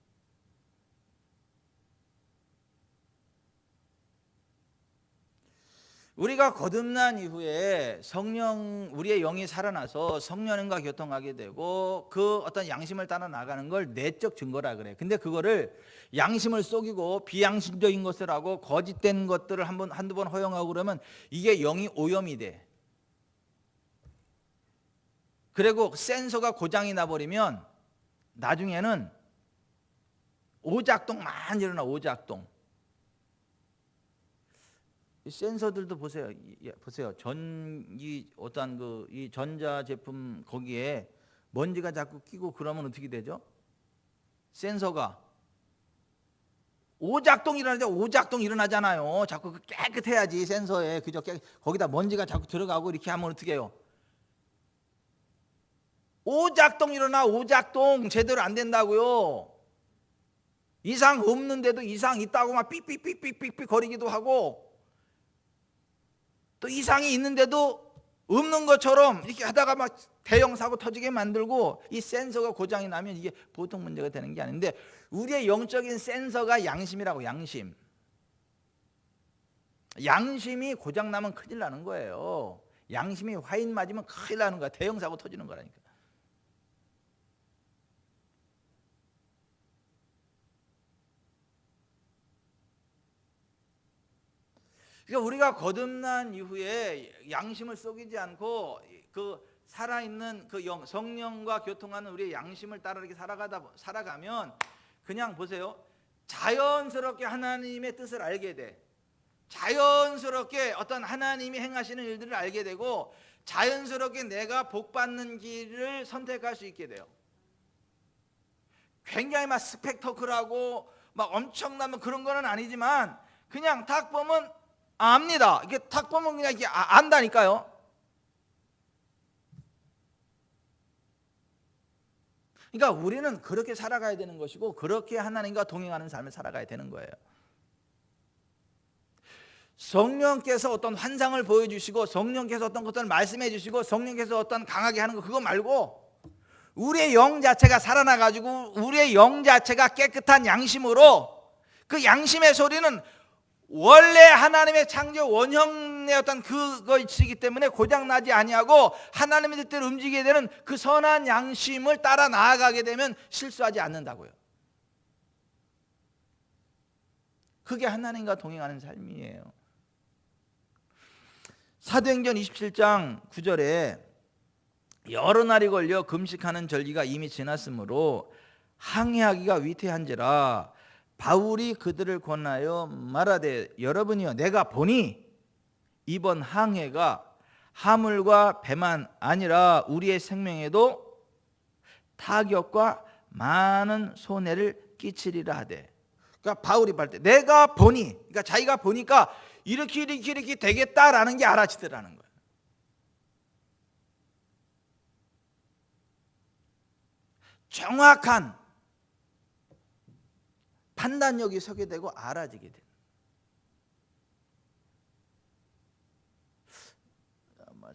우리가 거듭난 이후에 우리의 영이 살아나서 성령님과 교통하게 되고 그 어떤 양심을 따라 나가는 걸 내적 증거라 그래. 근데 그거를 양심을 속이고 비양심적인 것을 하고 거짓된 것들을 한두 번 허용하고 그러면 이게 영이 오염이 돼. 그리고 센서가 고장이 나버리면 나중에는 오작동만 일어나. 오작동. 이 센서들도 보세요. 어떤 이 전자 제품 거기에 먼지가 자꾸 끼고 그러면 어떻게 되죠? 센서가 오작동 일어나잖아요. 자꾸 깨끗해야지 센서에. 그죠? 거기다 먼지가 자꾸 들어가고 이렇게 하면 어떻게 해요? 오작동 제대로 안 된다고요. 이상 없는데도 이상 있다고 막 삑삑삑삑삑 거리기도 하고, 또 이상이 있는데도 없는 것처럼 이렇게 하다가 막 대형 사고 터지게 만들고, 이 센서가 고장이 나면 이게 보통 문제가 되는 게 아닌데, 우리의 영적인 센서가 양심이라고. 양심이 고장 나면 큰일 나는 거예요. 양심이 화인 맞으면 큰일 나는 거야. 대형 사고 터지는 거라니까. 그러니까 우리가 거듭난 이후에 양심을 속이지 않고 그 살아있는 그 성령과 교통하는 우리의 양심을 따라 이렇게 살아가면 그냥 보세요. 자연스럽게 하나님의 뜻을 알게 돼. 자연스럽게 어떤 하나님이 행하시는 일들을 알게 되고 자연스럽게 내가 복받는 길을 선택할 수 있게 돼요. 굉장히 막 스펙터클하고 막 엄청나면 그런 거는 아니지만 그냥 딱 보면 압니다. 이게 딱 보면 그냥 이게 안다니까요. 그러니까 우리는 그렇게 살아가야 되는 것이고 그렇게 하나님과 동행하는 삶을 살아가야 되는 거예요. 성령께서 어떤 환상을 보여주시고 성령께서 어떤 것들을 말씀해 주시고 성령께서 어떤 강하게 하는 거 그거 말고 우리의 영 자체가 살아나가지고 우리의 영 자체가 깨끗한 양심으로 그 양심의 소리는 원래 하나님의 창조 원형의 어떤 그것이기 때문에 고장나지 아니하고 하나님의 뜻대로 움직이게 되는 그 선한 양심을 따라 나아가게 되면 실수하지 않는다고요. 그게 하나님과 동행하는 삶이에요. 사도행전 27장 9절에 여러 날이 걸려 금식하는 절기가 이미 지났으므로 항해하기가 위태한지라 바울이 그들을 권하여 말하되 여러분이여 내가 보니 이번 항해가 하물과 배만 아니라 우리의 생명에도 타격과 많은 손해를 끼치리라 하되. 그러니까 바울이 말할 때 내가 보니, 그러니까 자기가 보니까 이렇게 되겠다라는 게 알아지더라는 거예요. 정확한 판단력이 서게 되고 알아지게 돼요.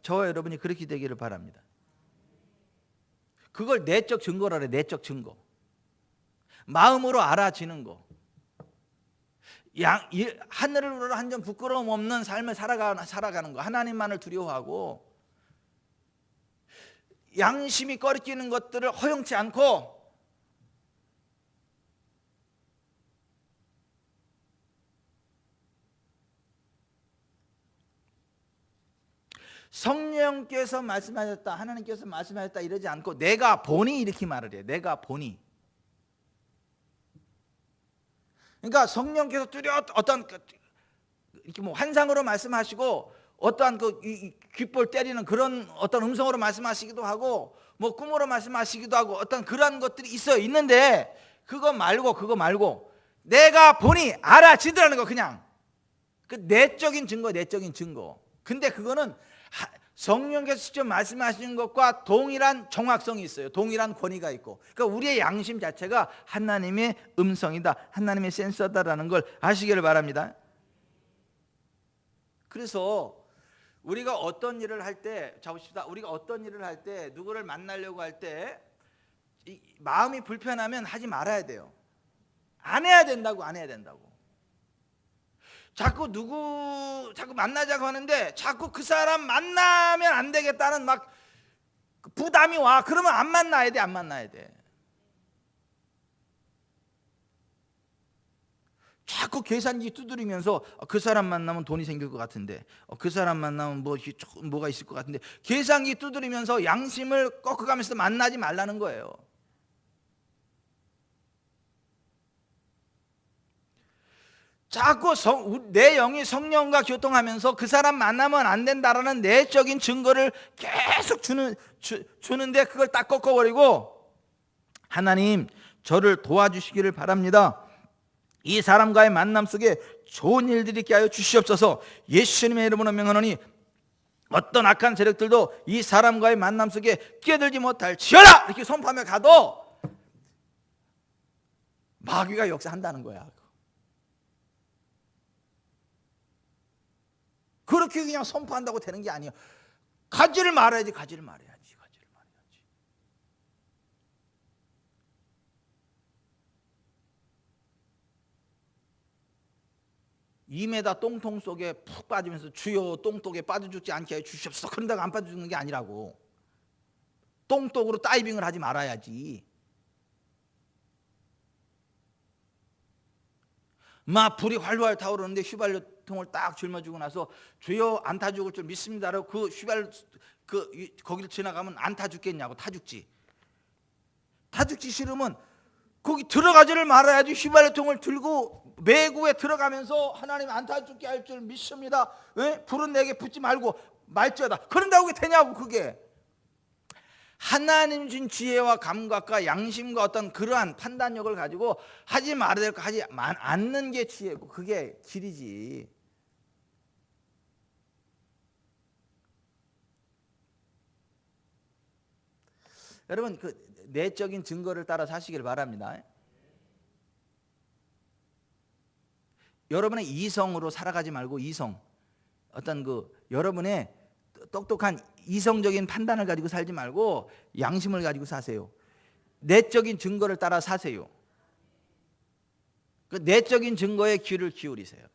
저와 여러분이 그렇게 되기를 바랍니다. 그걸 내적 증거라 그래. 내적 증거. 마음으로 알아지는 거. 하늘으로 한 점 부끄러움 없는 삶을 살아가는 거. 하나님만을 두려워하고 양심이 꺼리끼는 것들을 허용치 않고 성령께서 말씀하셨다, 하나님께서 말씀하셨다 이러지 않고 내가 보니 이렇게 말을 해요. 내가 보니. 그러니까 성령께서 뚜렷 어떤 이렇게 뭐 환상으로 말씀하시고 어떠한 그 귓볼 때리는 그런 어떤 음성으로 말씀하시기도 하고 뭐 꿈으로 말씀하시기도 하고 어떤 그런 것들이 있는데 그거 말고 내가 보니 알아지더라는 거. 그냥 그 내적인 증거. 근데 그거는 성령께서 직접 말씀하시는 것과 동일한 정확성이 있어요. 동일한 권위가 있고. 그러니까 우리의 양심 자체가 하나님의 음성이다, 하나님의 센서다라는 걸 아시기를 바랍니다. 그래서 우리가 어떤 일을 할 때, 우리가 어떤 일을 할 때, 누구를 만나려고 할 때 마음이 불편하면 하지 말아야 돼요. 안 해야 된다고. 자꾸 만나자고 하는데 자꾸 그 사람 만나면 안 되겠다는 막 부담이 와. 그러면 안 만나야 돼. 자꾸 계산기 두드리면서 그 사람 만나면 돈이 생길 것 같은데, 그 사람 만나면 뭐가 있을 것 같은데, 계산기 두드리면서 양심을 꺾어가면서 만나지 말라는 거예요. 자꾸 내 영이 성령과 교통하면서 그 사람 만나면 안 된다라는 내적인 증거를 계속 주는데 그걸 딱 꺾어버리고 하나님 저를 도와주시기를 바랍니다. 이 사람과의 만남 속에 좋은 일들이 있게 하여 주시옵소서. 예수님의 이름으로 명하노니 어떤 악한 세력들도 이 사람과의 만남 속에 끼어들지 못할지어다 이렇게 선포하며 가도 마귀가 역사한다는 거야. 그렇게 그냥 선포한다고 되는 게 아니에요. 가지를 말아야지. 이메다 똥통 속에 푹 빠지면서 주여 똥독에 빠져 죽지 않게 해 주시옵소서. 그런다고 안 빠져 죽는 게 아니라고. 똥독으로 다이빙을 하지 말아야지. 막 불이 활활 타오르는데 휘발유통을 딱 짊어지고 나서 주여 안 타 죽을 줄 믿습니다라고 그 휘발유 거기를 지나가면 안 타 죽겠냐고. 타 죽지 싫으면 거기 들어가지를 말아야지. 휘발유통을 들고 매구에 들어가면서 하나님 안타 죽게 할 줄 믿습니다. 왜? 불은 내게 붙지 말고 말지어다. 그런다고 그게 되냐고. 그게 하나님 준 지혜와 감각과 양심과 어떤 그러한 판단력을 가지고 하지 말아야 될 거 하지 않는 게 지혜고 그게 길이지. 여러분 그 내적인 증거를 따라 사시길 바랍니다. 여러분의 이성으로 살아가지 말고 이성 어떤 그 여러분의 똑똑한 이성적인 판단을 가지고 살지 말고 양심을 가지고 사세요. 내적인 증거를 따라 사세요. 그 내적인 증거에 귀를 기울이세요.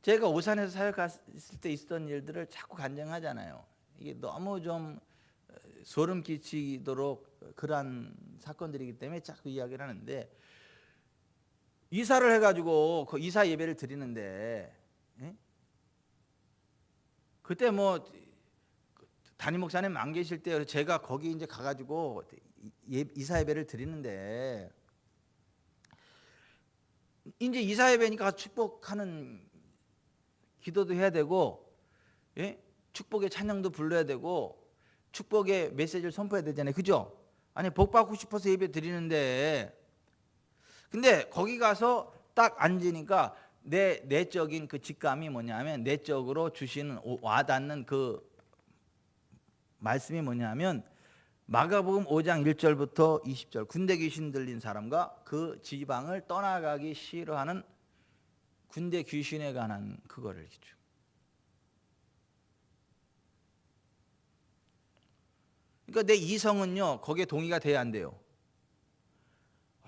제가 오산에서 사역했을 때 있었던 일들을 자꾸 간증하잖아요. 이게 너무 좀 소름 끼치도록 그러한 사건들이기 때문에 자꾸 이야기를 하는데, 이사를 해가지고 그 이사 예배를 드리는데, 그때 뭐 담임 목사님 안 계실 때 제가 거기 이제 가가지고 이사 예배를 드리는데, 이제 이사 예배니까 축복하는 기도도 해야 되고, 축복의 찬양도 불러야 되고, 축복의 메시지를 선포해야 되잖아요. 그죠? 아니 복 받고 싶어서 예배 드리는데, 근데 거기 가서 딱 앉으니까 내 내적인 그 직감이 뭐냐면, 내적으로 주시는 와닿는 그 말씀이 뭐냐면 마가복음 5장 1절부터 20절, 군대 귀신 들린 사람과 그 지방을 떠나가기 싫어하는 군대 귀신에 관한 그거를 기준. 그러니까 내 이성은요 거기에 동의가 돼야 안 돼요.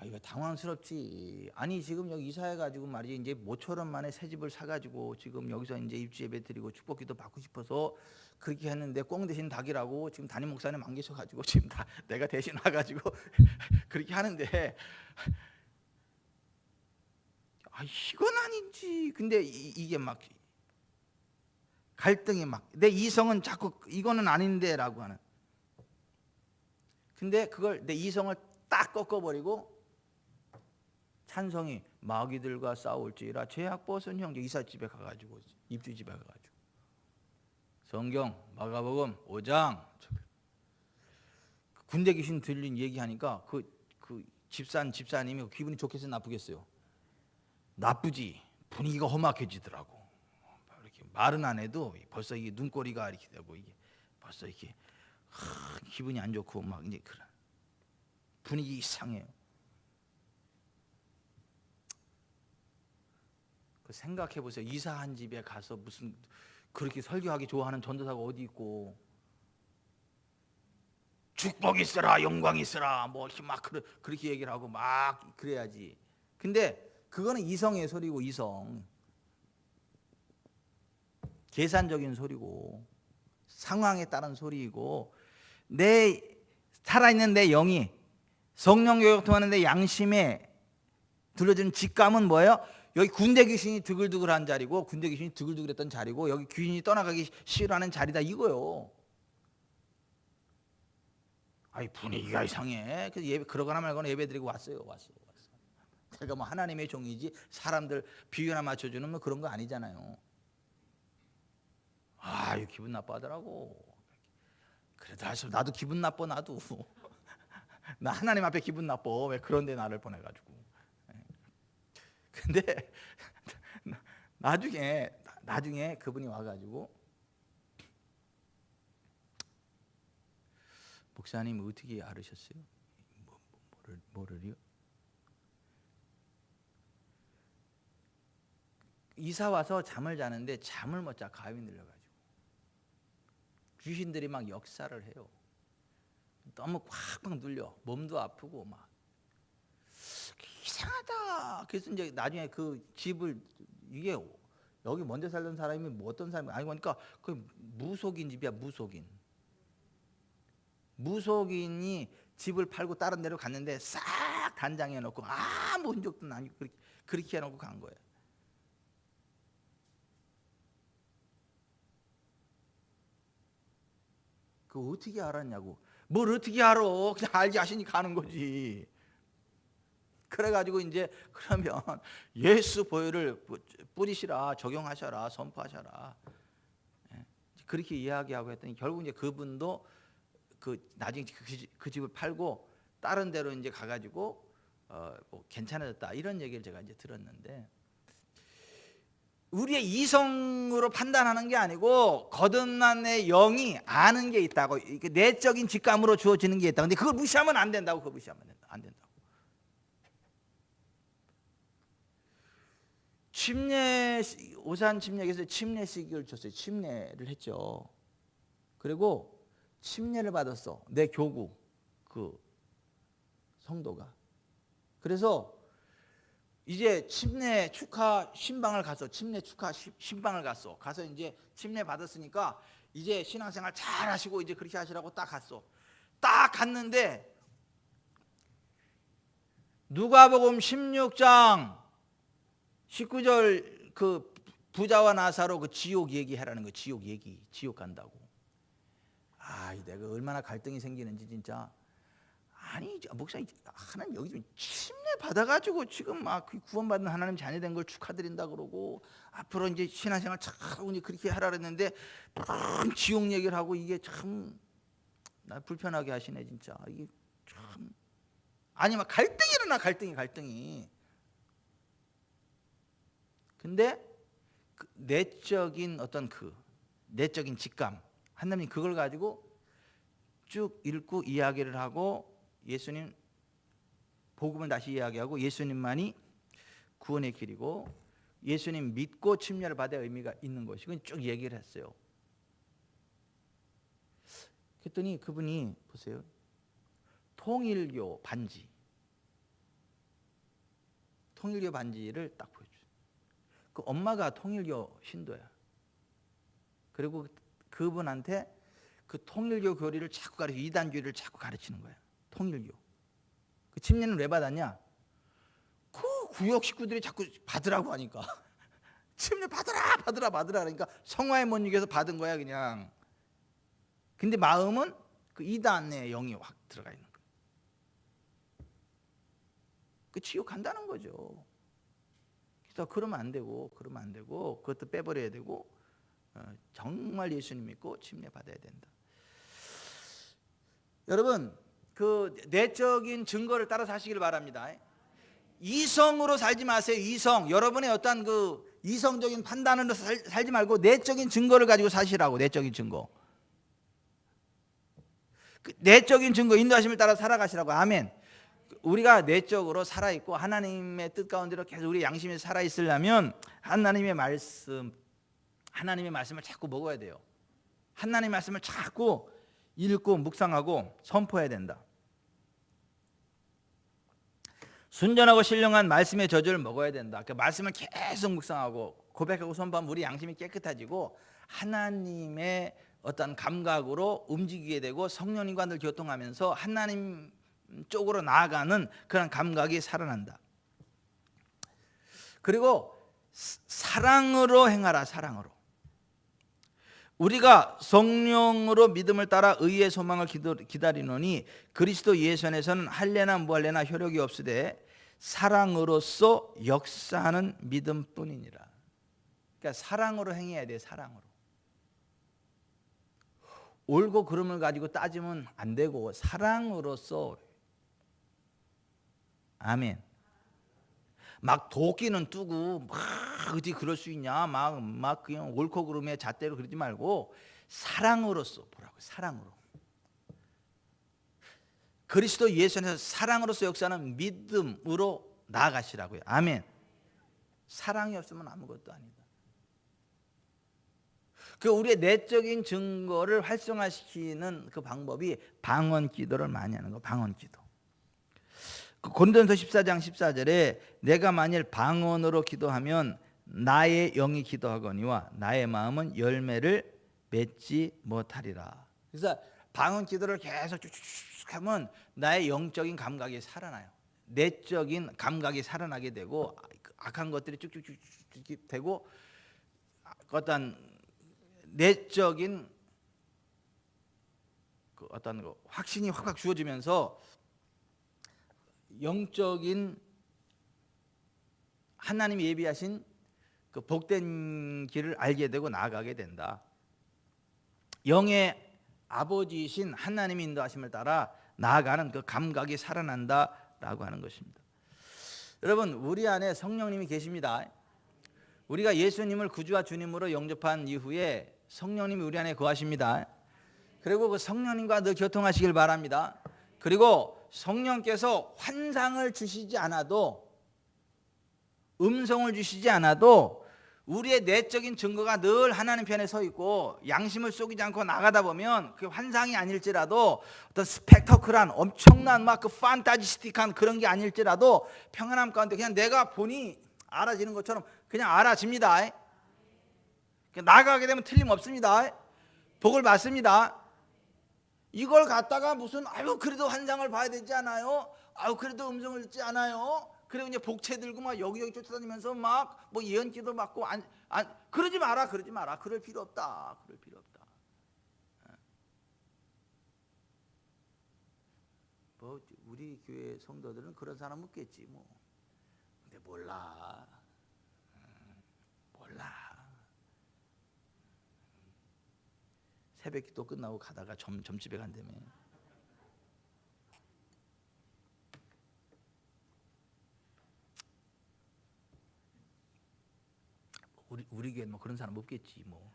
이거 당황스럽지. 아니 지금 여기 이사해가지고 말이지 이제 모처럼 만에 새 집을 사가지고 지금 여기서 이제 입주 예배 드리고 축복기도 받고 싶어서 그렇게 했는데 꽁 대신 닭이라고 지금 담임 목사님 안 계셔가지고 지금 다 내가 대신 와가지고 그렇게 하는데, 이건 아닌지. 근데 이게 막 갈등이 막 내 이성은 자꾸 이거는 아닌데라고 하는. 근데 그걸 내 이성을 딱 꺾어버리고 찬성이 마귀들과 싸울지라 죄악 벗은 형제, 이삿집에 가가지고 입주집에 가가지고 성경 마가복음 5장 군대 귀신 들린 얘기하니까 그 집사님이 기분이 좋겠어요 나쁘겠어요? 나쁘지. 분위기가 험악해지더라고. 이렇게 말은 안 해도 벌써 이게 눈꼬리가 이렇게 되고 이게 벌써 이렇게 기분이 안 좋고 막 이제 그런 분위기 이상해요. 생각해 보세요. 이사한 집에 가서 무슨 그렇게 설교하기 좋아하는 전도사가 어디 있고, 축복 있으라 영광 있으라 뭐 이렇게 막 그렇게 얘기를 하고 막 그래야지. 근데 그거는 이성의 소리고, 이성 계산적인 소리고 상황에 따른 소리이고, 내 살아있는 내 영이 성령 교육 통하는 내 양심에 들려주는 직감은 뭐예요? 여기 군대 귀신이 드글드글한 자리고, 군대 귀신이 드글드글했던 자리고, 여기 귀신이 떠나가기 싫어하는 자리다 이거요. 분위기가 이상해. 그래서 예배 그러거나 말거나 예배 드리고 왔어요. 제가 뭐 하나님의 종이지 사람들 비유나 맞춰주는 뭐 그런 거 아니잖아요. 이거 기분 나빠하더라고. 그래도 나도 기분 나빠. 나도 나 하나님 앞에 기분 나빠. 왜 그런데 나를 보내가지고. 근데 나중에 그분이 와가지고, 목사님 어떻게 알으셨어요? 뭐를요? 이사 와서 잠을 자는데 잠을 못 자. 가위 눌려가지고 귀신들이 막 역사를 해요. 너무 꽉꽉 눌려. 몸도 아프고 막 이상하다. 그래서 이제 나중에 그 집을, 이게 여기 먼저 살던 사람이 뭐 어떤 사람이 알고 보니까 그 무속인 집이야. 무속인이 집을 팔고 다른 데로 갔는데 싹 단장해 놓고 아무 흔적도 아니고 그렇게 해놓고 간 거예요. 그 어떻게 알았냐고. 뭘 어떻게 알아? 그냥 알지 아시니까 하는 거지. 그래가지고 이제 그러면 예수 보혈을 뿌리시라, 적용하셔라, 선포하셔라. 예. 그렇게 이야기하고 했더니 결국 이제 그분도 나중에 그 집을 팔고 다른 데로 이제 가가지고 뭐 괜찮아졌다 이런 얘기를 제가 이제 들었는데, 우리의 이성으로 판단하는 게 아니고 거듭난 내 영이 아는 게 있다고, 내적인 직감으로 주어지는 게 있다. 근데 그걸 무시하면 안 된다고. 그거 무시하면 안 된다고. 침례, 오산 침례에서 침례식을 줬어요. 침례를 했죠. 그리고 침례를 받았어, 내 교구 그 성도가. 그래서 이제 침례 축하 신방을 갔어. 침례 축하 신방을 갔어. 가서 이제 침례 받았으니까 이제 신앙생활 잘 하시고 이제 그렇게 하시라고 딱 갔어. 딱 갔는데 누가복음 16장 19절 그 부자와 나사로 그 지옥 얘기하라는 거. 지옥 얘기. 지옥 간다고. 내가 얼마나 갈등이 생기는지 진짜. 아니 목사님, 하나님 여기 좀 침례 받아가지고 지금 막 구원받는 하나님 자녀된 걸 축하드린다 그러고 앞으로 이제 신앙생활 참 그렇게 하라 그랬는데 지옥 얘기를 하고, 이게 참 나 불편하게 하시네 진짜. 이게 참. 아니 막 갈등이 일어나. 갈등이. 근데 그 내적인 어떤 내적인 직감, 하나님 그걸 가지고 쭉 읽고 이야기를 하고 예수님 복음을 다시 이야기하고 예수님만이 구원의 길이고 예수님 믿고 침례를 받아야 의미가 있는 것이, 그건 쭉 얘기를 했어요. 그랬더니 그분이 보세요, 통일교 반지를 딱 보여줘요. 그 엄마가 통일교 신도야. 그리고 그분한테 그 통일교 교리를 자꾸 가르쳐, 이단 교리를 자꾸 가르치는 거야. 통일교. 그 침례는 왜 받았냐? 그 구역 식구들이 자꾸 받으라고 하니까 침례 받으라 그러니까 성화에 못 이겨서 받은 거야 그냥. 근데 마음은 그 이단의 영이 확 들어가 있는 거야. 그 지옥 간다는 거죠. 그래서 그러면 안 되고 그것도 빼버려야 되고, 정말 예수님 믿고 침례 받아야 된다. 여러분, 그 내적인 증거를 따라서 하시길 바랍니다. 이성으로 살지 마세요. 이성. 여러분의 어떤 그 이성적인 판단으로 살지 말고 내적인 증거를 가지고 사시라고. 내적인 증거. 그 내적인 증거 인도하심을 따라 살아가시라고. 아멘. 우리가 내적으로 살아있고 하나님의 뜻 가운데로 계속 우리 양심에 살아있으려면 하나님의 말씀을 자꾸 먹어야 돼요. 하나님의 말씀을 자꾸 읽고 묵상하고 선포해야 된다. 순전하고 신령한 말씀의 저주를 먹어야 된다. 그 말씀을 계속 묵상하고 고백하고 선포하면 우리 양심이 깨끗해지고 하나님의 어떤 감각으로 움직이게 되고 성령님과 늘 교통하면서 하나님 쪽으로 나아가는 그런 감각이 살아난다. 그리고 사랑으로 행하라. 사랑으로. 우리가 성령으로 믿음을 따라 의의 소망을 기다리노니 그리스도 예수 안에서는 할례나 무할례나 효력이 없으되 사랑으로서 역사하는 믿음뿐이니라. 그러니까 사랑으로 행해야 돼. 사랑으로. 옳고 그름을 가지고 따지면 안 되고 사랑으로서. 아멘. 막 도끼는 뜨고 막 어디 그럴 수 있냐, 막 그냥 옳고 그름의 잣대로 그러지 말고 사랑으로서 보라고. 사랑으로. 그리스도 예수 안에서 사랑으로서 역사하는 믿음으로 나아가시라고요. 아멘. 사랑이 없으면 아무것도 아니다. 그 우리의 내적인 증거를 활성화시키는 그 방법이 방언 기도를 많이 하는 거. 방언 기도. 고린도전서 14장 14절에 내가 만일 방언으로 기도하면 나의 영이 기도하거니와 나의 마음은 열매를 맺지 못하리라. 그래서 방언 기도를 계속 쭉쭉 하면 나의 영적인 감각이 살아나요. 내적인 감각이 살아나게 되고 악한 것들이 쭉쭉쭉 되고 어떤 내적인 그 어떤 그 확신이 확 주어지면서 영적인 하나님이 예비하신 그 복된 길을 알게 되고 나아가게 된다. 영의 아버지이신 하나님의 인도하심을 따라 나아가는 그 감각이 살아난다라고 하는 것입니다. 여러분, 우리 안에 성령님이 계십니다. 우리가 예수님을 구주와 주님으로 영접한 이후에 성령님이 우리 안에 거하십니다. 그리고 그 성령님과 늘 교통하시길 바랍니다. 그리고 성령께서 환상을 주시지 않아도, 음성을 주시지 않아도 우리의 내적인 증거가 늘 하나님 편에 서 있고 양심을 속이지 않고 나가다 보면 그 환상이 아닐지라도 어떤 스펙터클한 엄청난 막 그 판타지스틱한 그런 게 아닐지라도 평안함 가운데 그냥 내가 보니 알아지는 것처럼 그냥 알아집니다. 나가게 되면 틀림없습니다. 복을 받습니다. 이걸 갖다가 무슨 아유 그래도 환상을 봐야 되지 않아요? 아유 그래도 음성을 듣지 않아요? 그리고 이제 복채 들고 막 여기저기 쫓아다니면서 막 뭐 예언기도 받고 그러지 마라. 그럴 필요 없다. 뭐 우리 교회 성도들은 그런 사람 없겠지 뭐. 근데 몰라. 새벽기도 끝나고 가다가 점집에 간다며. 우리 교회는 뭐 그런 사람 없겠지 뭐.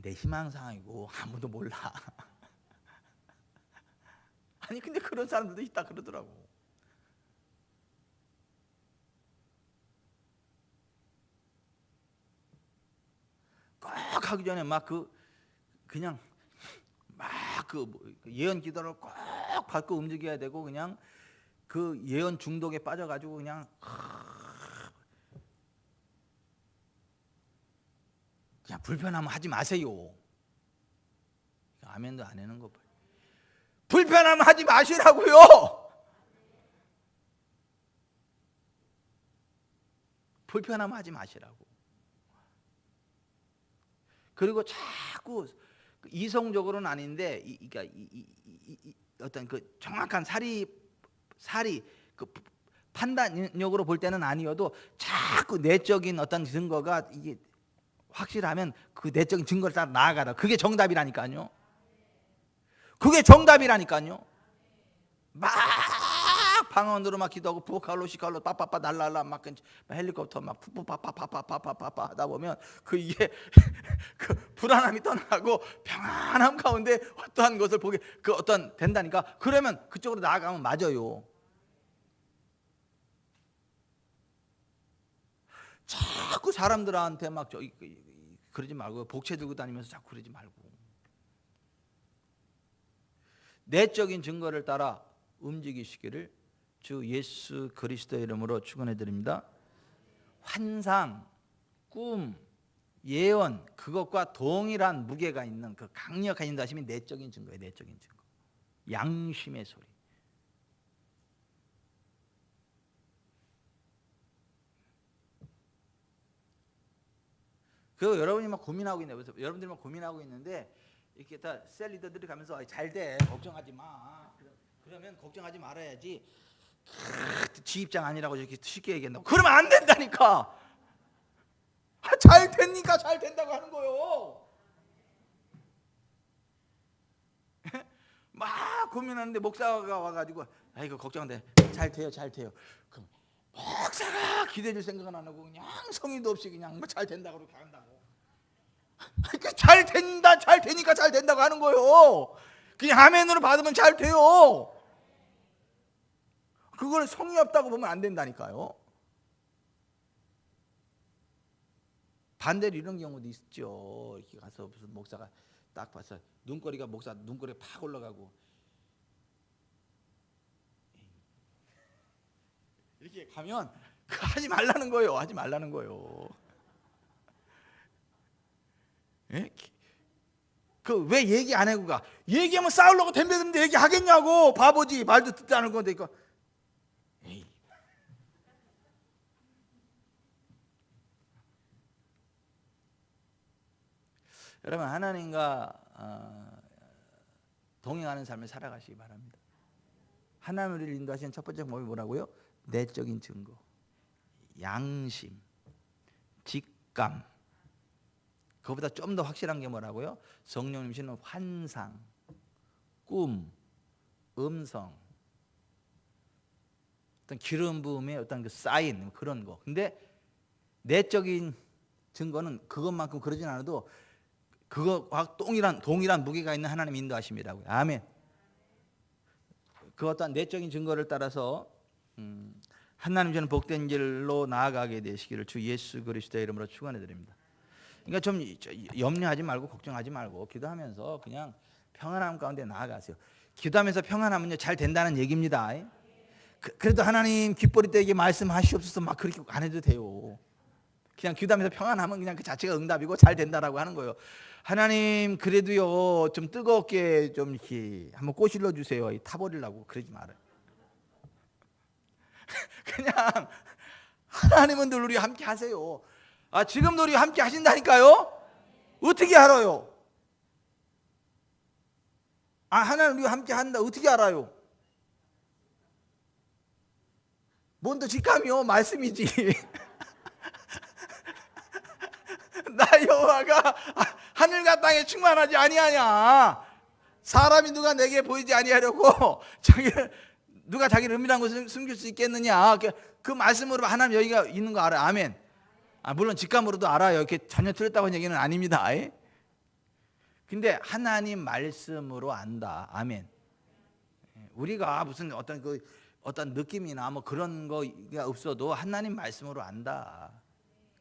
내 희망사항이고 아무도 몰라. 아니 근데 그런 사람들도 있다 그러더라고. 꼭 하기 전에 막 그냥 막 그 예언 기도를 꼭 받고 움직여야 되고 그냥 그 예언 중독에 빠져가지고 그냥 불편하면 하지 마세요. 아멘도 안 하는 거 봐요. 불편하면 하지 마시라고요. 불편하면 하지 마시라고. 그리고 자꾸 이성적으로는 아닌데 어떤 그 정확한 사리 그 판단력으로 볼 때는 아니어도 자꾸 내적인 어떤 증거가 이게 확실하면 그 내적인 증거를 따라 나아가라. 그게 정답이라니까요. 막 방언으로 막 기도하고 부칼로 시칼로 빠빠빠 날라라 막 헬리콥터 막 푸푸파파파파파파파 하다 보면 이게 그 불안함이 떠나고 평안함 가운데 어떠한 것을 보게 어떤 된다니까. 그러면 그쪽으로 나아가면 맞아요. 자꾸 사람들한테 막 그러지 말고 복채 들고 다니면서 자꾸 그러지 말고 내적인 증거를 따라 움직이시기를 주 예수 그리스도의 이름으로 축원해 드립니다. 환상, 꿈, 예언 그것과 동일한 무게가 있는 그 강력한 인도하심이 내적인 증거예요. 내적인 증거. 양심의 소리. 그 여러분이 막 고민하고 있는데, 여러분들이 막 고민하고 있는데 이렇게 다 셀 리더들이 가면서 잘 돼, 걱정하지 마. 그러면 걱정하지 말아야지. 지 입장 아니라고 이렇게 쉽게 얘기한다고. 그러면 안 된다니까. 잘 되니까 잘 된다고 하는 거요. 막 고민하는데 목사가 와가지고 아이고 걱정돼. 잘 돼요. 그럼 목사가 기대줄 생각은 안 하고 그냥 성의도 없이 그냥 뭐 잘 된다고 그렇게 한다고. 잘 되니까 잘 된다고 하는 거요. 그냥 아멘으로 받으면 잘 돼요. 그걸 성의 없다고 보면 안 된다니까요. 반대로 이런 경우도 있죠. 이렇게 가서 무슨 목사가 딱 봐서 목사 눈꼬리가 팍 올라가고 이렇게 가면 하지 말라는 거예요. 예? 왜 얘기 안 하고 가? 얘기하면 싸우려고 덤벼드는데 얘기하겠냐고. 바보지. 말도 듣지 않을 건데. 에이. 여러분 하나님과 동행하는 삶을 살아가시기 바랍니다. 하나님 우리를 인도하시는 첫 번째 법이 뭐라고요? 내적인 증거, 양심, 직감. 그거보다 좀 더 확실한 게 뭐라고요? 성령님 주시는 환상, 꿈, 음성, 어떤 기름 부음의 어떤 그 사인 그런 거. 근데 내적인 증거는 그것만큼 그러진 않아도 그거와 동일한 무게가 있는 하나님 인도하심이라고요. 아멘. 그 어떤 내적인 증거를 따라서 하나님 주는 복된 길로 나아가게 되시기를 주 예수 그리스도의 이름으로 축원해 드립니다. 그러니까 좀 염려하지 말고 걱정하지 말고 기도하면서 그냥 평안함 가운데 나아가세요. 기도하면서 평안하면요 잘 된다는 얘기입니다. 그래도 하나님 귓보리 때에게 말씀하시옵소서 막 그렇게 안 해도 돼요. 그냥 기도하면서 평안하면 그냥 그 자체가 응답이고 잘 된다라고 하는 거예요. 하나님 그래도요 좀 뜨겁게 좀 이렇게 한번 꼬실러 주세요. 타버리려고 그러지 말아요. 그냥 하나님은 늘 우리와 함께 하세요. 지금도 우리와 함께 하신다니까요. 어떻게 알아요? 하나님 우리와 함께 한다 어떻게 알아요? 뭔 더 직감이요? 말씀이지. 나 여호와가 하늘과 땅에 충만하지 아니하냐. 사람이 누가 내게 보이지 아니하려고 누가 자기를 은밀한 곳을 숨길 수 있겠느냐. 그 말씀으로 하나님 여기가 있는 거 알아요. 아멘. 물론 직감으로도 알아요. 이렇게 전혀 틀렸다고 얘기는 아닙니다. 근데 하나님 말씀으로 안다. 아멘. 우리가 무슨 어떤 느낌이나 뭐 그런 거가 없어도 하나님 말씀으로 안다.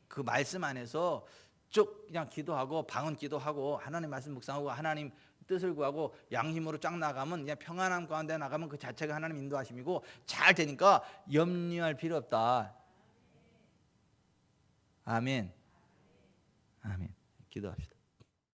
그 말씀 안에서 쭉 그냥 기도하고 방언 기도하고 하나님 말씀 묵상하고 하나님 뜻을 구하고 양심으로 쫙 나가면 그냥 평안함 가운데 나가면 그 자체가 하나님 인도하심이고 잘 되니까 염려할 필요 없다. 아멘. 아멘. 기도합시다.